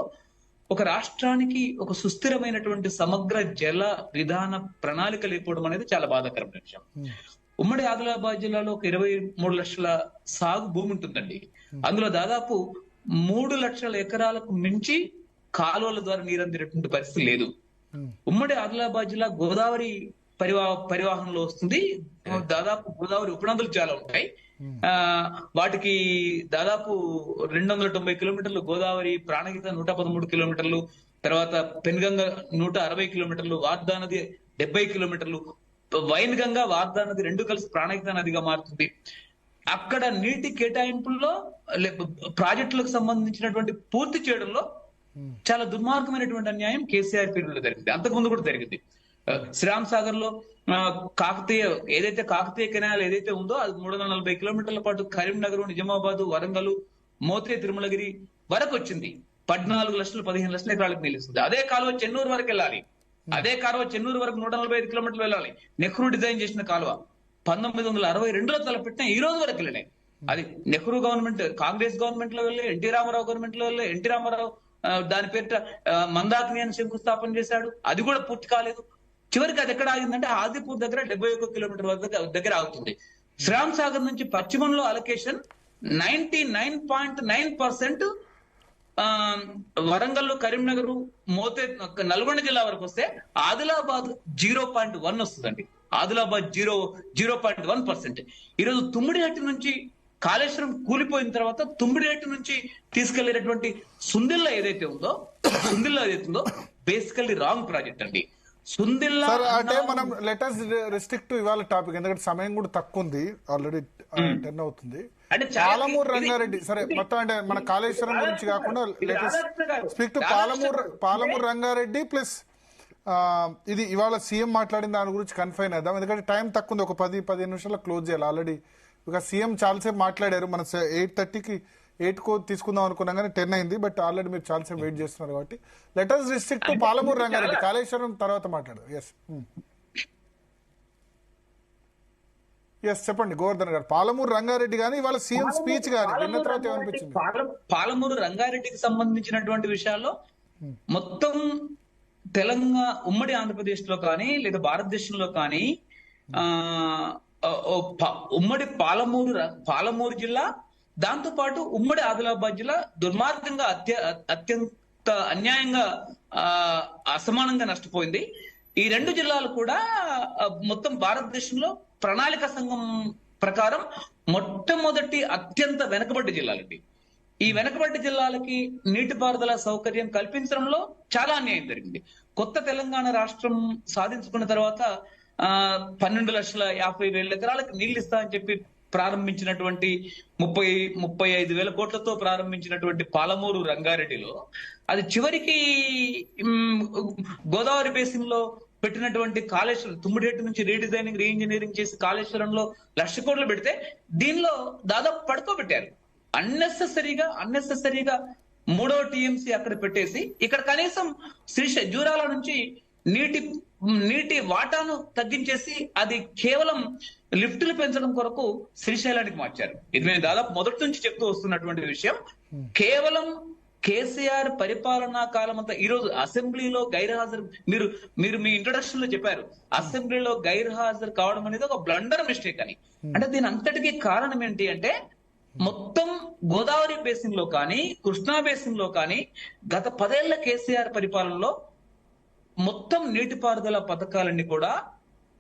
S4: ఒక రాష్ట్రానికి ఒక సుస్థిరమైనటువంటి సమగ్ర జల విధాన ప్రణాళిక లేకపోవడం అనేది చాలా బాధాకరమైన విషయం. ఉమ్మడి ఆదిలాబాద్ జిల్లాలో ఒక 23 లక్షల సాగు భూమి ఉంటుందండి. అందులో దాదాపు 3 లక్షల ఎకరాలకు మించి కాలువల ద్వారా నీరు అందినటువంటి పరిస్థితి లేదు. ఉమ్మడి ఆదిలాబాద్ జిల్లా గోదావరి పరివాహంలో వస్తుంది. దాదాపు గోదావరి ఉపనదులు చాలా ఉంటాయి. వాటికి దాదాపు 290 కిలోమీటర్లు గోదావరి, ప్రాణహిత 113 కిలోమీటర్లు, తర్వాత పెన్గంగ 160 కిలోమీటర్లు, వార్దా నది 70 కిలోమీటర్లు, వైన్ గంగా వార్దా నది 2 కలిసి ప్రాణహిత నదిగా మారుతుంది. అక్కడ నీటి కేటాయింపుల్లో ప్రాజెక్టులకు సంబంధించినటువంటి పూర్తి చేయడంలో చాలా దుర్మార్గమైనటువంటి అన్యాయం కేసీఆర్ పీరియడ్లో జరిగింది. అంతకుముందు కూడా జరిగింది. శ్రీరామ్ సాగర్ లో ఏదైతే కాకతీయ కెనాల్ ఏదైతే ఉందో అది 340 కిలోమీటర్ల పాటు కరీంనగర్, నిజామాబాద్, వరంగల్, మోతే, తిరుమలగిరి వరకు వచ్చింది. 14 లక్షలు 15 లక్షల ఎకరాలకు నిలుస్తుంది. అదే కాలువ చెన్నూరు వరకు వెళ్ళాలి. అదే కాలువ చెన్నూరు వరకు 145 కిలోమీటర్లు వెళ్ళాలి. నెహ్రూ డిజైన్ చేసిన కాలువ 1962లో తలపెట్టిన ఈ రోజు వరకు వెళ్ళినాయి. అది నెహ్రూ గవర్నమెంట్, కాంగ్రెస్ గవర్నమెంట్ లో వెళ్ళి, ఎన్టీ రామారావు గవర్నమెంట్ లో వెళ్ళి, ఎన్టీ రామారావు దాని పేరిట మందాకిని అని శంకుస్థాపన చేశాడు. అది కూడా పూర్తి కాలేదు. చివరికి అది ఎక్కడ ఆగిందంటే ఆదిపూర్ దగ్గర 71 కిలోమీటర్ దగ్గర ఆగుతుంది. శ్రీరామ్ సాగర్ నుంచి పశ్చిమంలో అలొకేషన్ 99.9%, వరంగల్, కరీంనగర్, మోతే, నల్గొండ జిల్లా వరకు వస్తే ఆదిలాబాద్ 0.1 వస్తుందండి. ఆదిలాబాద్ 0.1%. ఈరోజు తుమ్మిడిహట్టి నుంచి కాళేశ్వరం కూలిపోయిన తర్వాత తుమ్మిడిహట్టి నుంచి తీసుకెళ్లేటటువంటి సుందిల్లా ఏదైతే ఉందో బేసికల్లీ రాంగ్ ప్రాజెక్ట్ అండి. సుందిల్లా
S2: అంటే మనం లెటర్స్ రిస్ట్రిక్ట్ ఇవాళ టాపిక్, ఎందుకంటే సమయం కూడా తక్కువ ఉంది, ఆల్రెడీ 10 అవుతుంది. పాలమూరు రంగారెడ్డి, సరే మొత్తం అంటే మన కాళేశ్వరం గురించి కాకుండా speak to Palamuru Rangareddy plus ఇది ఇవాళ సీఎం మాట్లాడిన దాని గురించి కన్ఫైన్ అవుదాం, ఎందుకంటే టైం తక్కువ ఉంది. ఒక 10-15 నిమిషాల్లో క్లోజ్ చేయాలి. ఆల్రెడీ ఇక సీఎం చాలాసేపు మాట్లాడారు. మన 8:30కి 8 తీసుకుందాం అనుకున్నాం కానీ 10 అయింది. బట్ ఆల్రెడీ మీరు చాలాసేపు వెయిట్ చేస్తున్నారు కాబట్టి letters restrict to Palamuru Rangareddy. Kaleshwaram తర్వాత మాట్లాడదాం. ఎస్ చెప్పండి గోవర్ధన్ గారు. పాలమూరు రంగారెడ్డి కానీ ఇవాళ సీఎం స్పీచ్ కానీ విన్న తర్వాత ఏమనిపించింది?
S4: పాలమూరు రంగారెడ్డికి సంబంధించినటువంటి విషయాల్లో మొత్తం తెలంగాణ, ఉమ్మడి ఆంధ్రప్రదేశ్ లో కానీ లేదా భారతదేశంలో కానీ ఉమ్మడి పాలమూరు జిల్లా, దాంతో పాటు ఉమ్మడి ఆదిలాబాద్ జిల్లా దుర్మార్గంగా అత్యంత అన్యాయంగా అసమానంగా నష్టపోయింది. ఈ 2 జిల్లాలు కూడా మొత్తం భారతదేశంలో ప్రణాళిక సంఘం ప్రకారం మొట్టమొదటి అత్యంత వెనుకబడ్డ జిల్లాలండి. ఈ వెనుకబడ్డ జిల్లాలకి నీటిపారుదల సౌకర్యం కల్పించడంలో చాలా అన్యాయం జరిగింది. కొత్త తెలంగాణ రాష్ట్రం సాధించుకున్న తర్వాత 12,50,000 ఎకరాలకు నీళ్లు ఇస్తా అని చెప్పి ప్రారంభించినటువంటి 35,000 కోట్లతో ప్రారంభించినటువంటి పాలమూరు రంగారెడ్డిలో అది చివరికి గోదావరి బేసిన్ లో పెట్టినటువంటి కాళేశ్వరం, తుమ్మిడిహట్టి నుంచి రీడిజైనింగ్, రీఇంజనీరింగ్ చేసి కాళేశ్వరంలో 1,00,000 కోట్లు పెడితే దీనిలో దాదాపు పడుకోబెట్టారు. అన్నెసెసరీగా 3వ టీఎంసీ అక్కడ పెట్టేసి ఇక్కడ కనీసం జూరాల నుంచి నీటి వాటాను తగ్గించేసి అది కేవలం లిఫ్టులు పెంచడం కొరకు శ్రీశైలానికి మార్చారు. ఇది మేము దాదాపు మొదటి నుంచి చెప్తూ వస్తున్నటువంటి విషయం. కేవలం కేసీఆర్ పరిపాలనా కాలం అంతా ఈరోజు అసెంబ్లీలో గైర్హాజరు, మీరు మీ ఇంట్రొడక్షన్ లో చెప్పారు అసెంబ్లీలో గైర్హాజరు కావడం అనేది ఒక బ్లండర్ మిస్టేక్ అని. అంటే దీని అంతటికీ కారణం ఏంటి అంటే మొత్తం గోదావరి బేసిన్ లో కానీ కృష్ణా బేసిన్ లో కానీ గత 10 ఏళ్ల కేసీఆర్ పరిపాలనలో మొత్తం నీటిపారుదల పథకాలన్నీ కూడా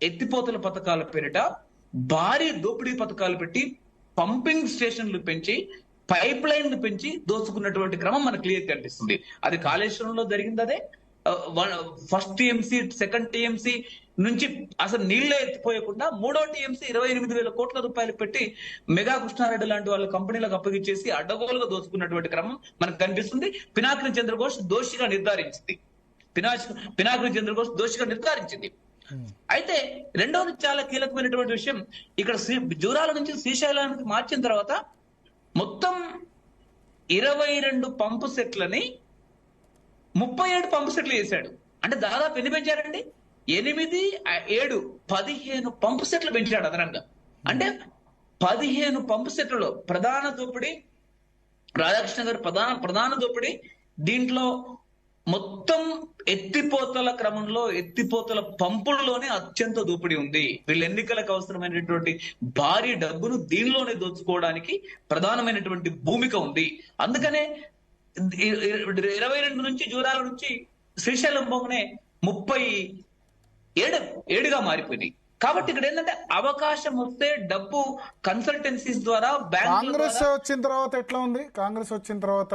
S4: ఎత్తిపోతల పథకాల పేరిట భారీ దోపిడీ పథకాలు పెట్టి పంపింగ్ స్టేషన్లు పెంచి పైప్ లైన్లు పెంచి దోచుకున్నటువంటి క్రమం మనకు క్లియర్ కనిపిస్తుంది. అది కాళేశ్వరంలో జరిగింది. అదే ఫస్ట్ టీఎంసీ, సెకండ్ టీఎంసీ నుంచి అసలు నీళ్లే ఎత్తిపోయకుండా 3వ టీఎంసీ 28,000 కోట్ల రూపాయలు పెట్టి మెగా కృష్ణారెడ్డి లాంటి వాళ్ళ కంపెనీలకు అప్పగించేసి అడ్డగోలుగా దోచుకున్నటువంటి క్రమం మనకు కనిపిస్తుంది. పినాకిని చంద్రఘోష్ దోషిగా నిర్ధారించింది. అయితే రెండవది చాలా కీలకమైనటువంటి విషయం, ఇక్కడ జూరాల నుంచి శ్రీశైలానికి మార్చిన తర్వాత మొత్తం 22 పంపు సెట్లని 37 పంపు సెట్లు చేశాడు. అంటే దాదాపు ఎన్ని పెంచారండి? 8, 7, 15 పంపు సెట్లు పెంచాడు అదనంగా. అంటే 15 పంపు సెట్లలో ప్రధాన దోపిడీ రాధాకృష్ణ గారు ప్రధాన దోపిడీ. దీంట్లో మొత్తం ఎత్తిపోతల క్రమంలో ఎత్తిపోతల పంపుల్లోనే అత్యంత దోపిడీ ఉంది. వీళ్ళ ఎన్నికలకు అవసరమైనటువంటి భారీ డబ్బును దీనిలోనే దోచుకోవడానికి ప్రధానమైనటువంటి భూమిక ఉంది. అందుకనే 22 నుంచి జూరాల నుంచి శ్రీశైలం బొమ్మనే 37గా మారిపోయినాయి. కాబట్టి ఇక్కడ ఏంటంటే అవకాశం వస్తే డబ్బు కన్సల్టెన్సీస్ ద్వారా
S2: కాంగ్రెస్ వచ్చిన తర్వాత ఎట్లా ఉంది? కాంగ్రెస్ వచ్చిన తర్వాత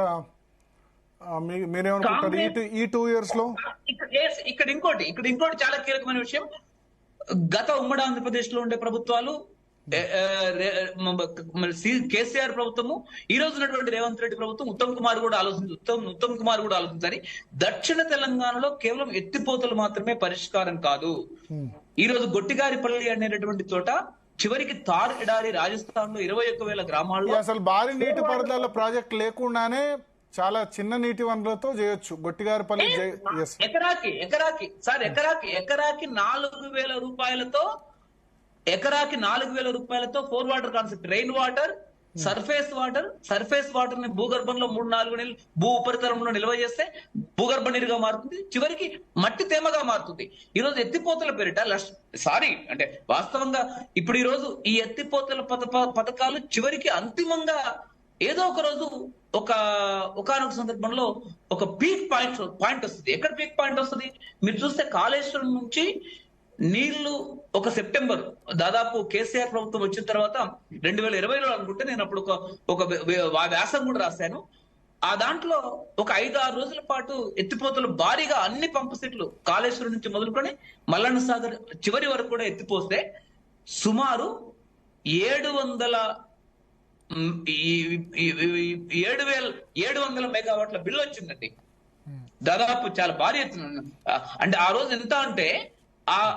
S2: మీరేమనుకుంటారు ఈ 2 years లో?
S4: ఇక్కడ ఇంకోటి చాలా కీలకమైన విషయం. గత ఉమ్మడి ఆంధ్రప్రదేశ్ లో ఉండే ప్రభుత్వాలు, కేసీఆర్ ప్రభుత్వము, ఈ రోజు ఉన్నటువంటి రేవంత్ రెడ్డి ప్రభుత్వం, ఉత్తమ్ కుమార్ కూడా ఆలోచించాలి. దక్షిణ తెలంగాణలో కేవలం ఎత్తిపోతలు మాత్రమే పరిష్కారం కాదు. ఈ రోజు గొట్టిగారిపల్లి అనేటటువంటి చోట చివరికి తార్ ఎడారి రాజస్థాన్ లో 21,000 గ్రామాల్లో
S2: అసలు భారీ నీటిపారుదల ప్రాజెక్ట్ లేకుండానే చాలా చిన్న నీటి వనరులతో చేయొచ్చు. గొట్టిగారిపల్లి
S4: ఎకరాకి 4,000 రూపాయలతో four water concept, rain water, surface water ని భూగర్భంలో 3-4 నెలలు భూ ఉపరితలంలో నిల్వ చేస్తే భూగర్భ నీరుగా మారుతుంది, చివరికి మట్టి తేమగా మారుతుంది. ఈ రోజు ఎత్తిపోతల పేరిట అంటే వాస్తవంగా ఇప్పుడు ఈ రోజు ఈ ఎత్తిపోతల పథకాలు చివరికి అంతిమంగా ఏదో ఒక రోజు ఒకనొక సందర్భంలో ఒక పీక్ పాయింట్ వస్తుంది. ఎక్కడ పీక్ పాయింట్ వస్తుంది? మీరు చూస్తే కాళేశ్వరం నుంచి నీళ్లు ఒక సెప్టెంబర్ దాదాపు కేసీఆర్ ప్రభుత్వం వచ్చిన తర్వాత 2020లో అనుకుంటే, నేను అప్పుడు ఒక వ్యాసం కూడా రాశాను. ఆ దాంట్లో ఒక 5-6 రోజుల పాటు ఎత్తిపోతలు భారీగా అన్ని పంపు సెట్లు కాళేశ్వరం నుంచి మొదలుకొని మల్లన్న సాగర్ చివరి వరకు కూడా ఎత్తిపోస్తే సుమారు 700 మెగావాట్ల బిల్లు వచ్చిందండి. దాదాపు చాలా భారీ ఎత్తున. అంటే ఆ రోజు ఎంత అంటే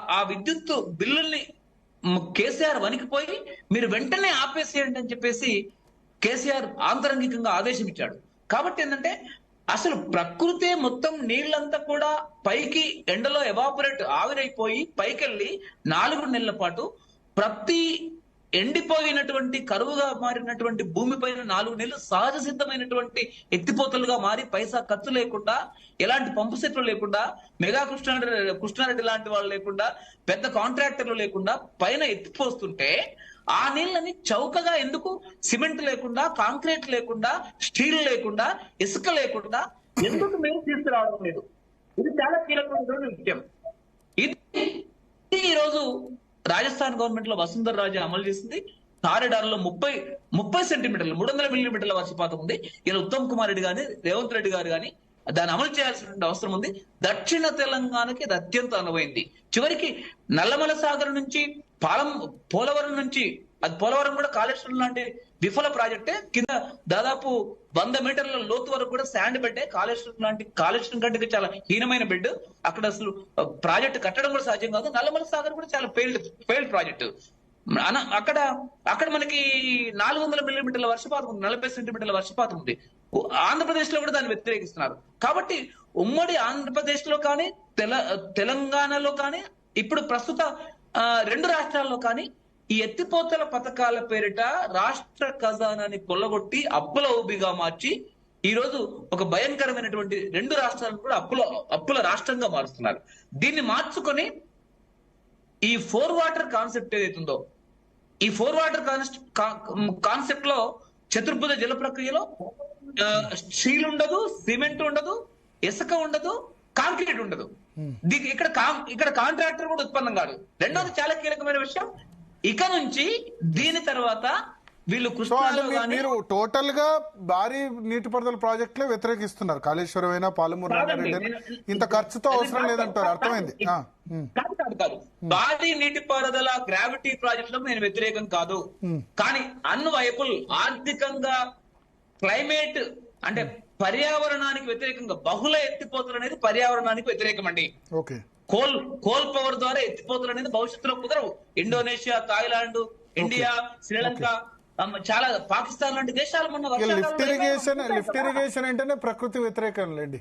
S4: ఆ విద్యుత్ బిల్లుల్ని కేసీఆర్ వణికిపోయి మీరు వెంటనే ఆపేసేయండి అని చెప్పేసి కేసీఆర్ ఆంతరంగికంగా ఆదేశం ఇచ్చాడు. కాబట్టి ఏంటంటే అసలు ప్రకృతే మొత్తం నీళ్లంతా కూడా పైకి ఎండలో ఎవాపరేట్ ఆవిరైపోయి పైకెళ్ళి 4 నెలల పాటు ప్రతి ఎండిపోయినటువంటి కరువుగా మారినటువంటి భూమిపైన 4 నెలలు సహజ సిద్ధమైనటువంటి ఎత్తిపోతలుగా మారి పైసా ఖర్చు లేకుండా, ఎలాంటి పంపు సెట్లు లేకుండా, మెగా కృష్ణారెడ్డి లాంటి వాళ్ళు లేకుండా, పెద్ద కాంట్రాక్టర్లు లేకుండా పైన ఎత్తిపోస్తుంటే ఆ నీళ్ళని చౌకగా ఎందుకు సిమెంట్ లేకుండా, కాంక్రీట్ లేకుండా, స్టీల్ లేకుండా, ఇసుక లేకుండా ఎందుకు మేము తీసుకురావడం లేదు? ఇది చాలా కీలకమైన విషయం. ఇది ఈరోజు రాజస్థాన్ గవర్నమెంట్ లో వసుంధర రాజే అమలు చేసింది. తారెడారులో 30 సెంటీమీటర్లు 300 మిల్లీమీటర్ల వర్షపాతం ఉంది. ఇలా ఉత్తమ్ కుమార్ రెడ్డి గాని రేవంత్ రెడ్డి గారు గాని దాన్ని అమలు చేయాల్సిన అవసరం ఉంది. దక్షిణ తెలంగాణకి అది అత్యంత అనువైంది. చివరికి నల్లమల సాగర్ నుంచి పోలవరం నుంచి, అది పోలవరం కూడా కాళేశ్వరం లాంటి విఫల ప్రాజెక్టే, కింద దాదాపు 100 మీటర్ల లోతు వరకు కూడా శాండ్ బెడ్డే. కాళేశ్వరం కంటే చాలా హీనమైన బెడ్. అక్కడ అసలు ప్రాజెక్టు కట్టడం కూడా సాధ్యం కాదు. నల్లమల సాగర్ కూడా చాలా ఫెయిల్డ్ ప్రాజెక్టు. అక్కడ మనకి 400 మిల్లీమీటర్ల వర్షపాతం ఉంది, 40 సెంటీమీటర్ల వర్షపాతం ఉంది. ఆంధ్రప్రదేశ్ లో కూడా దాన్ని వ్యతిరేకిస్తున్నారు. కాబట్టి ఉమ్మడి ఆంధ్రప్రదేశ్ లో కానీ తెలంగాణలో కానీ ఇప్పుడు ప్రస్తుత 2 రాష్ట్రాల్లో కానీ ఈ ఎత్తిపోతల పథకాల పేరిట రాష్ట్ర ఖజానాని కొల్లగొట్టి అప్పుల ఊబిగా మార్చి ఈ రోజు ఒక భయంకరమైనటువంటి 2 రాష్ట్రాలను కూడా అప్పుల రాష్ట్రంగా మారుస్తున్నారు. దీన్ని మార్చుకొని ఈ 4 వాటర్ కాన్సెప్ట్ ఏదైతుందో, ఈ 4 వాటర్ కాన్సెప్ట్ లో చతుర్భుజ జల ప్రక్రియలో స్టీల్ ఉండదు, సిమెంట్ ఉండదు, ఇసుక ఉండదు, కాంక్రీట్ ఉండదు. ఇక్కడ కాంట్రాక్టర్ కూడా ఉత్పన్నం కాదు. రెండోది చాలా కీలకమైన విషయం, ఇక నుంచి దీని తర్వాత వీళ్ళు
S2: మీరు టోటల్ గా భారీ నీటిపారుదల ప్రాజెక్టులే వ్యతిరేకిస్తున్నారు. కాళేశ్వరం అయినా, పాలమూరు రంగారెడ్డి, ఇంత ఖర్చుతో అవసరం లేదంటారు. అర్థమైంది.
S4: కాదు భారీ నీటిపారుదల గ్రావిటీ ప్రాజెక్టులకు నేను వ్యతిరేకం కాదు. కానీ అన్వైపుల్ ఆర్థికంగా క్లైమేట్ అంటే పర్యావరణానికి వ్యతిరేకంగా బహుళ ఎత్తిపోతలు అనేది పర్యావరణానికి వ్యతిరేకం అండి. కోల్ పవర్ ద్వారా ఎత్తిపోతలు అనేది భవిష్యత్తులో కుదరవు. ఇండోనేషియా, థాయిలాండ్, ఇండియా, శ్రీలంక, చాలా పాకిస్తాన్ లాంటి దేశాలు మొన్న
S2: లిఫ్ట్ ఇరిగేషన్ అంటేనే ప్రకృతి వ్యతిరేకం లేండి.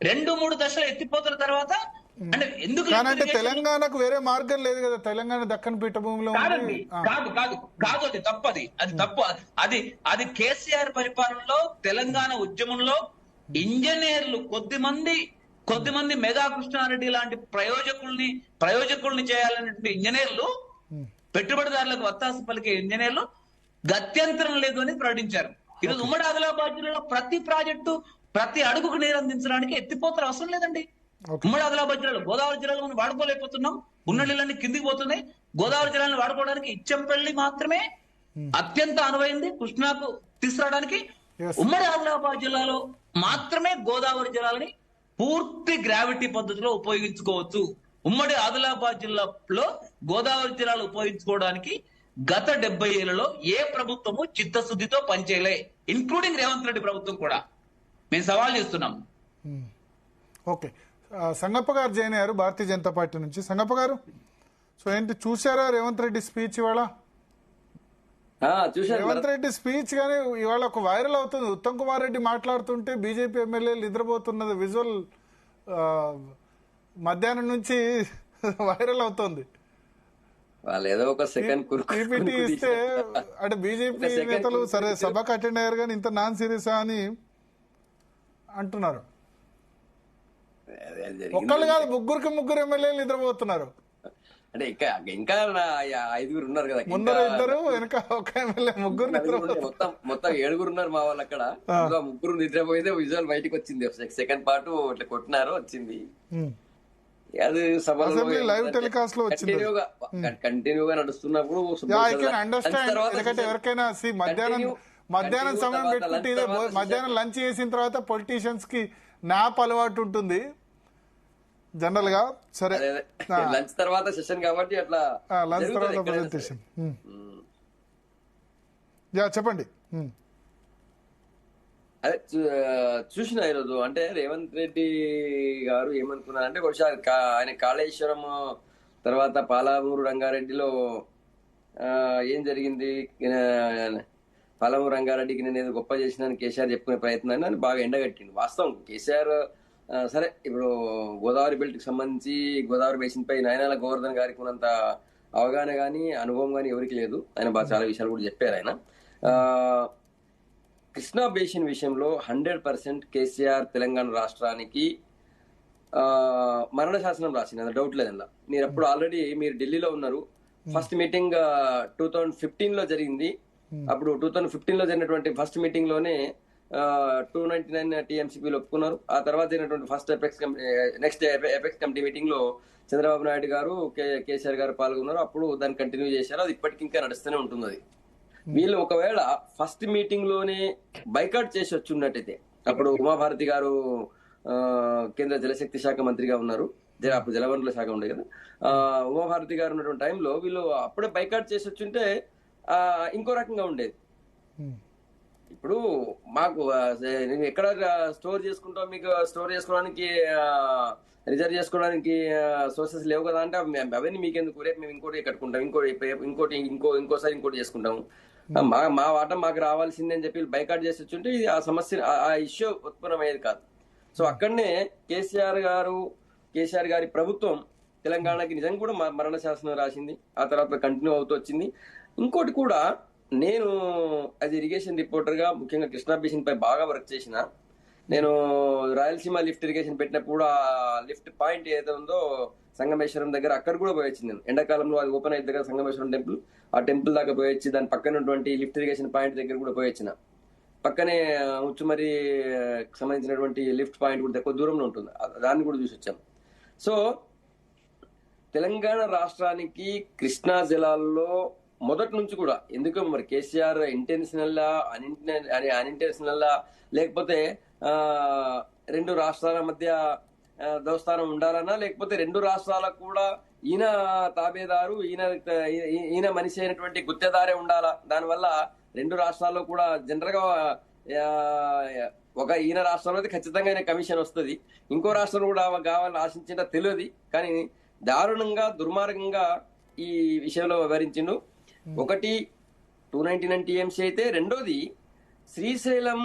S4: 2-3 దశల ఎత్తిపోతల తర్వాత అంటే ఎందుకు
S2: తెలంగాణకు వేరే మార్గం లేదు కదా. తెలంగాణ దక్కన్ పీఠభూమిలో
S4: కాదు అది తప్పు. అది తప్పు. అది కేసీఆర్ పరిపాలనలో తెలంగాణ ఉద్యమంలో ఇంజనీర్లు కొద్దిమంది మెగా కృష్ణారెడ్డి లాంటి ప్రయోజకుల్ని చేయాలనేటువంటి ఇంజనీర్లు, పెట్టుబడిదారులకు వత్తాసు పలికే ఇంజనీర్లు గత్యంతరం లేదు అని ప్రకటించారు. ఈరోజు ఉమ్మడి ఆదిలాబాద్ జిల్లాలో ప్రతి ప్రాజెక్టు ప్రతి అడుగుకు నీరు అందించడానికి ఎత్తిపోతలు అవసరం లేదండి. ఉమ్మడి ఆదిలాబాద్ జిల్లాలో, గోదావరి జిల్లాలో మనం వాడుకోలేకపోతున్నాం, ఉన్న నీళ్ళన్నీ కిందికి పోతున్నాయి. గోదావరి జిల్లాను వాడుకోవడానికి ఇచ్చంపల్లి మాత్రమే అత్యంత అనువైంది కృష్ణాకు తీసుకురావడానికి. ఉమ్మడి ఆదిలాబాద్ జిల్లాలో మాత్రమే గోదావరి జిల్లాలని పూర్తి గ్రావిటీ పద్ధతిలో ఉపయోగించుకోవచ్చు. ఉమ్మడి ఆదిలాబాద్ జిల్లాలో గోదావరి జిల్లాలో ఉపయోగించుకోవడానికి గత 70 ఏళ్లలో ఏ ప్రభుత్వము చిత్తశుద్ధితో పనిచేయలే, ఇంక్లూడింగ్ రేవంత్ రెడ్డి ప్రభుత్వం కూడా. మేము సవాల్ చేస్తున్నాం.
S2: ఓకే, సంగప్ప గారు జాయిన్ అయ్యారు భారతీయ జనతా పార్టీ నుంచి. సంగప్ప గారు, సో ఏంటి చూసారా రేవంత్ రెడ్డి స్పీచ్ ఇవాళ? రేవంత్ రెడ్డి స్పీచ్ గానీ ఇవాళ ఒక వైరల్ అవుతుంది. ఉత్తమ్ కుమార్ రెడ్డి మాట్లాడుతుంటే బీజేపీ ఎమ్మెల్యేలు నిద్రపోతున్నది విజువల్ మధ్యాహ్నం నుంచి వైరల్ అవుతుంది.
S5: వాళ్ళు ఏదో ఒక సెకండ్
S2: పీపీటీ ఇస్తే అంటే బీజేపీ నేతలు సరే సభకు అటెండ్ అయ్యారు కానీ ఇంత నాన్ సీరియసా అని అంటున్నారు. ఒక్కళ్ళు కాదు, ముగ్గురు ఎమ్మెల్యేలు నిద్రపోతున్నారు.
S5: అంటే ఇంకా 5 ఉన్నారు కదా,
S2: ముందర 2 వెనక ఒక ఎమ్మెల్యే, ముగ్గురు
S5: మొత్తం 7 ఉన్నారు మా వాళ్ళు అక్కడ. 3 నిద్రపోయితే విజువల్ బయటకు వచ్చింది. సెకండ్ పార్ట్ ఇట్లా కొట్టినారు, వచ్చింది. అది సభలో
S2: లైవ్ టెలికాస్ట్ లో
S5: కంటిన్యూగా నడుస్తున్నప్పుడు
S2: ఎందుకంటే ఎవరికైనా మధ్యాహ్నం సమయం పెట్టుకుంటే మధ్యాహ్నం లంచ్ చేసిన తర్వాత పొలిటీషియన్స్ కి నాప్ అలవాటు ఉంటుంది జనరల్ గా. సరే,
S5: లంచ్ తర్వాత సెషన్ కాబట్టి అట్లా
S2: లంచ్ తర్వాత ప్రెజెంటేషన్. చెప్పండి.
S5: అదే చూసిన ఈరోజు అంటే రేవంత్ రెడ్డి గారు ఏమనుకున్నారంటే ఒకసారి ఆయన కాళేశ్వరం తర్వాత పాలమూరు రంగారెడ్డిలో ఏం జరిగింది, పాలమూరు రంగారెడ్డికి నేను ఏదో గొప్ప చేసినాను కేసీఆర్ చెప్పుకునే ప్రయత్నాన్ని అని బాగా ఎండగట్టింది. వాస్తవం కేసీఆర్ సరే ఇప్పుడు గోదావరి బెల్ట్ కి సంబంధించి గోదావరి బేసిన్ పై నయనాల గోవర్ధన్ గారికి ఉన్నంత అవగాహన గానీ అనుభవం గానీ ఎవరికి లేదు. ఆయన బాగా చాలా విషయాలు కూడా చెప్పారు. ఆయన కృష్ణా బేసిన్ విషయంలో 100% కేసీఆర్ తెలంగాణ రాష్ట్రానికి మరణ శాసనం రాసింది, అది డౌట్ లేదన్నా. మీరు అప్పుడు ఆల్రెడీ మీరు ఢిల్లీలో ఉన్నారు. ఫస్ట్ మీటింగ్ 2015 లో జరిగింది. అప్పుడు 2015 లో జరిగినటువంటి ఫస్ట్ మీటింగ్ లోనే 299 టీఎంసీపీలు ఒప్పుకున్నారు. ఆ తర్వాత జరిగినటువంటి first next apex committee meeting లో చంద్రబాబు నాయుడు గారు కేసీఆర్ గారు పాల్గొన్నారు. అప్పుడు దాన్ని కంటిన్యూ చేశారు. అది ఇప్పటికి ఇంకా నడుస్తూనే ఉంటుంది. అది వీళ్ళు ఒకవేళ ఫస్ట్ మీటింగ్ లోనే బైకాట్ చేసి వచ్చి ఉన్నట్టయితే, అప్పుడు ఉమాభారతి గారు కేంద్ర జలశక్తి శాఖ మంత్రిగా ఉన్నారు, అప్పుడు జలవనరుల శాఖ ఉండే కదా, ఉమాభారతి గారు ఉన్నటువంటి టైంలో వీళ్ళు అప్పుడే బైకాట్ చేసి వచ్చుంటే ఇంకో రకంగా ఉండేది. ఇప్పుడు మాకు ఎక్కడ స్టోర్ చేసుకుంటాం, మీకు స్టోర్ చేసుకోవడానికి రిజర్వ్ చేసుకోవడానికి సోర్సెస్ లేవు కదా అంటే అవన్నీ మీకెందుకు, రేపు మేము ఇంకోటి కట్టుకుంటాం, ఇంకోసారి ఇంకోటి చేసుకుంటాము, మా వాటా మాకు రావాల్సిందే అని చెప్పి బైకాట్ చేసి వచ్చుంటే ఇది ఆ సమస్య ఆ ఇష్యూ ఉత్పన్నమయ్యేది కాదు. సో అక్కడనే కేసీఆర్ గారి ప్రభుత్వం తెలంగాణకి నిజంగా కూడా మరణ శాసనం రాసింది. ఆ తర్వాత కంటిన్యూ అవుతూ వచ్చింది. ఇంకోటి కూడా, నేను యాజ్ ఇరిగేషన్ రిపోర్టర్ గా ముఖ్యంగా కృష్ణా బేసిన్ పై బాగా వర్క్ చేసిన, నేను రాయలసీమ లిఫ్ట్ ఇరిగేషన్ పెట్టినప్పుడు ఆ లిఫ్ట్ పాయింట్ ఏదైతే ఉందో సంగమేశ్వరం దగ్గర, అక్కడ కూడా పోయొచ్చింది నేను. ఎండాకాలంలో అది ఓపెన్ అయితే దగ్గర సంగమేశ్వరం టెంపుల్, ఆ టెంపుల్ దాకా పోయొచ్చి దాని పక్కన ఉన్నటువంటి లిఫ్ట్ ఇరిగేషన్ పాయింట్ దగ్గర కూడా పోయొచ్చిన. పక్కనే ఉచ్చుమరి సంబంధించినటువంటి లిఫ్ట్ పాయింట్ కూడా తక్కువ దూరంలో ఉంటుంది, దాన్ని కూడా చూసి వచ్చాం. సో తెలంగాణ రాష్ట్రానికి కృష్ణా జలాల్లో మొదటి నుంచి కూడా ఎందుకు మరి కేసీఆర్ ఇంటెన్షనల్ అన్ఇంటెన్షనల్ లేకపోతే 2 రాష్ట్రాల మధ్య దోస్తానం ఉండాలన్నా, లేకపోతే 2 రాష్ట్రాలకు కూడా ఈయన తాబేదారు, ఈయన మనిషి అయినటువంటి గుత్తేదారే ఉండాలా. దానివల్ల 2 రాష్ట్రాల్లో కూడా జనరల్ గా ఈయన రాష్ట్రంలో అయితే ఖచ్చితంగా ఆయన కమిషన్ వస్తుంది, ఇంకో రాష్ట్రం కూడా కావాలని ఆశించిందా తెలియదు. కానీ దారుణంగా దుర్మార్గంగా ఈ విషయంలో వివరించిండు. ఒకటి 299 టీఎంసీ అయితే, రెండోది Srisailam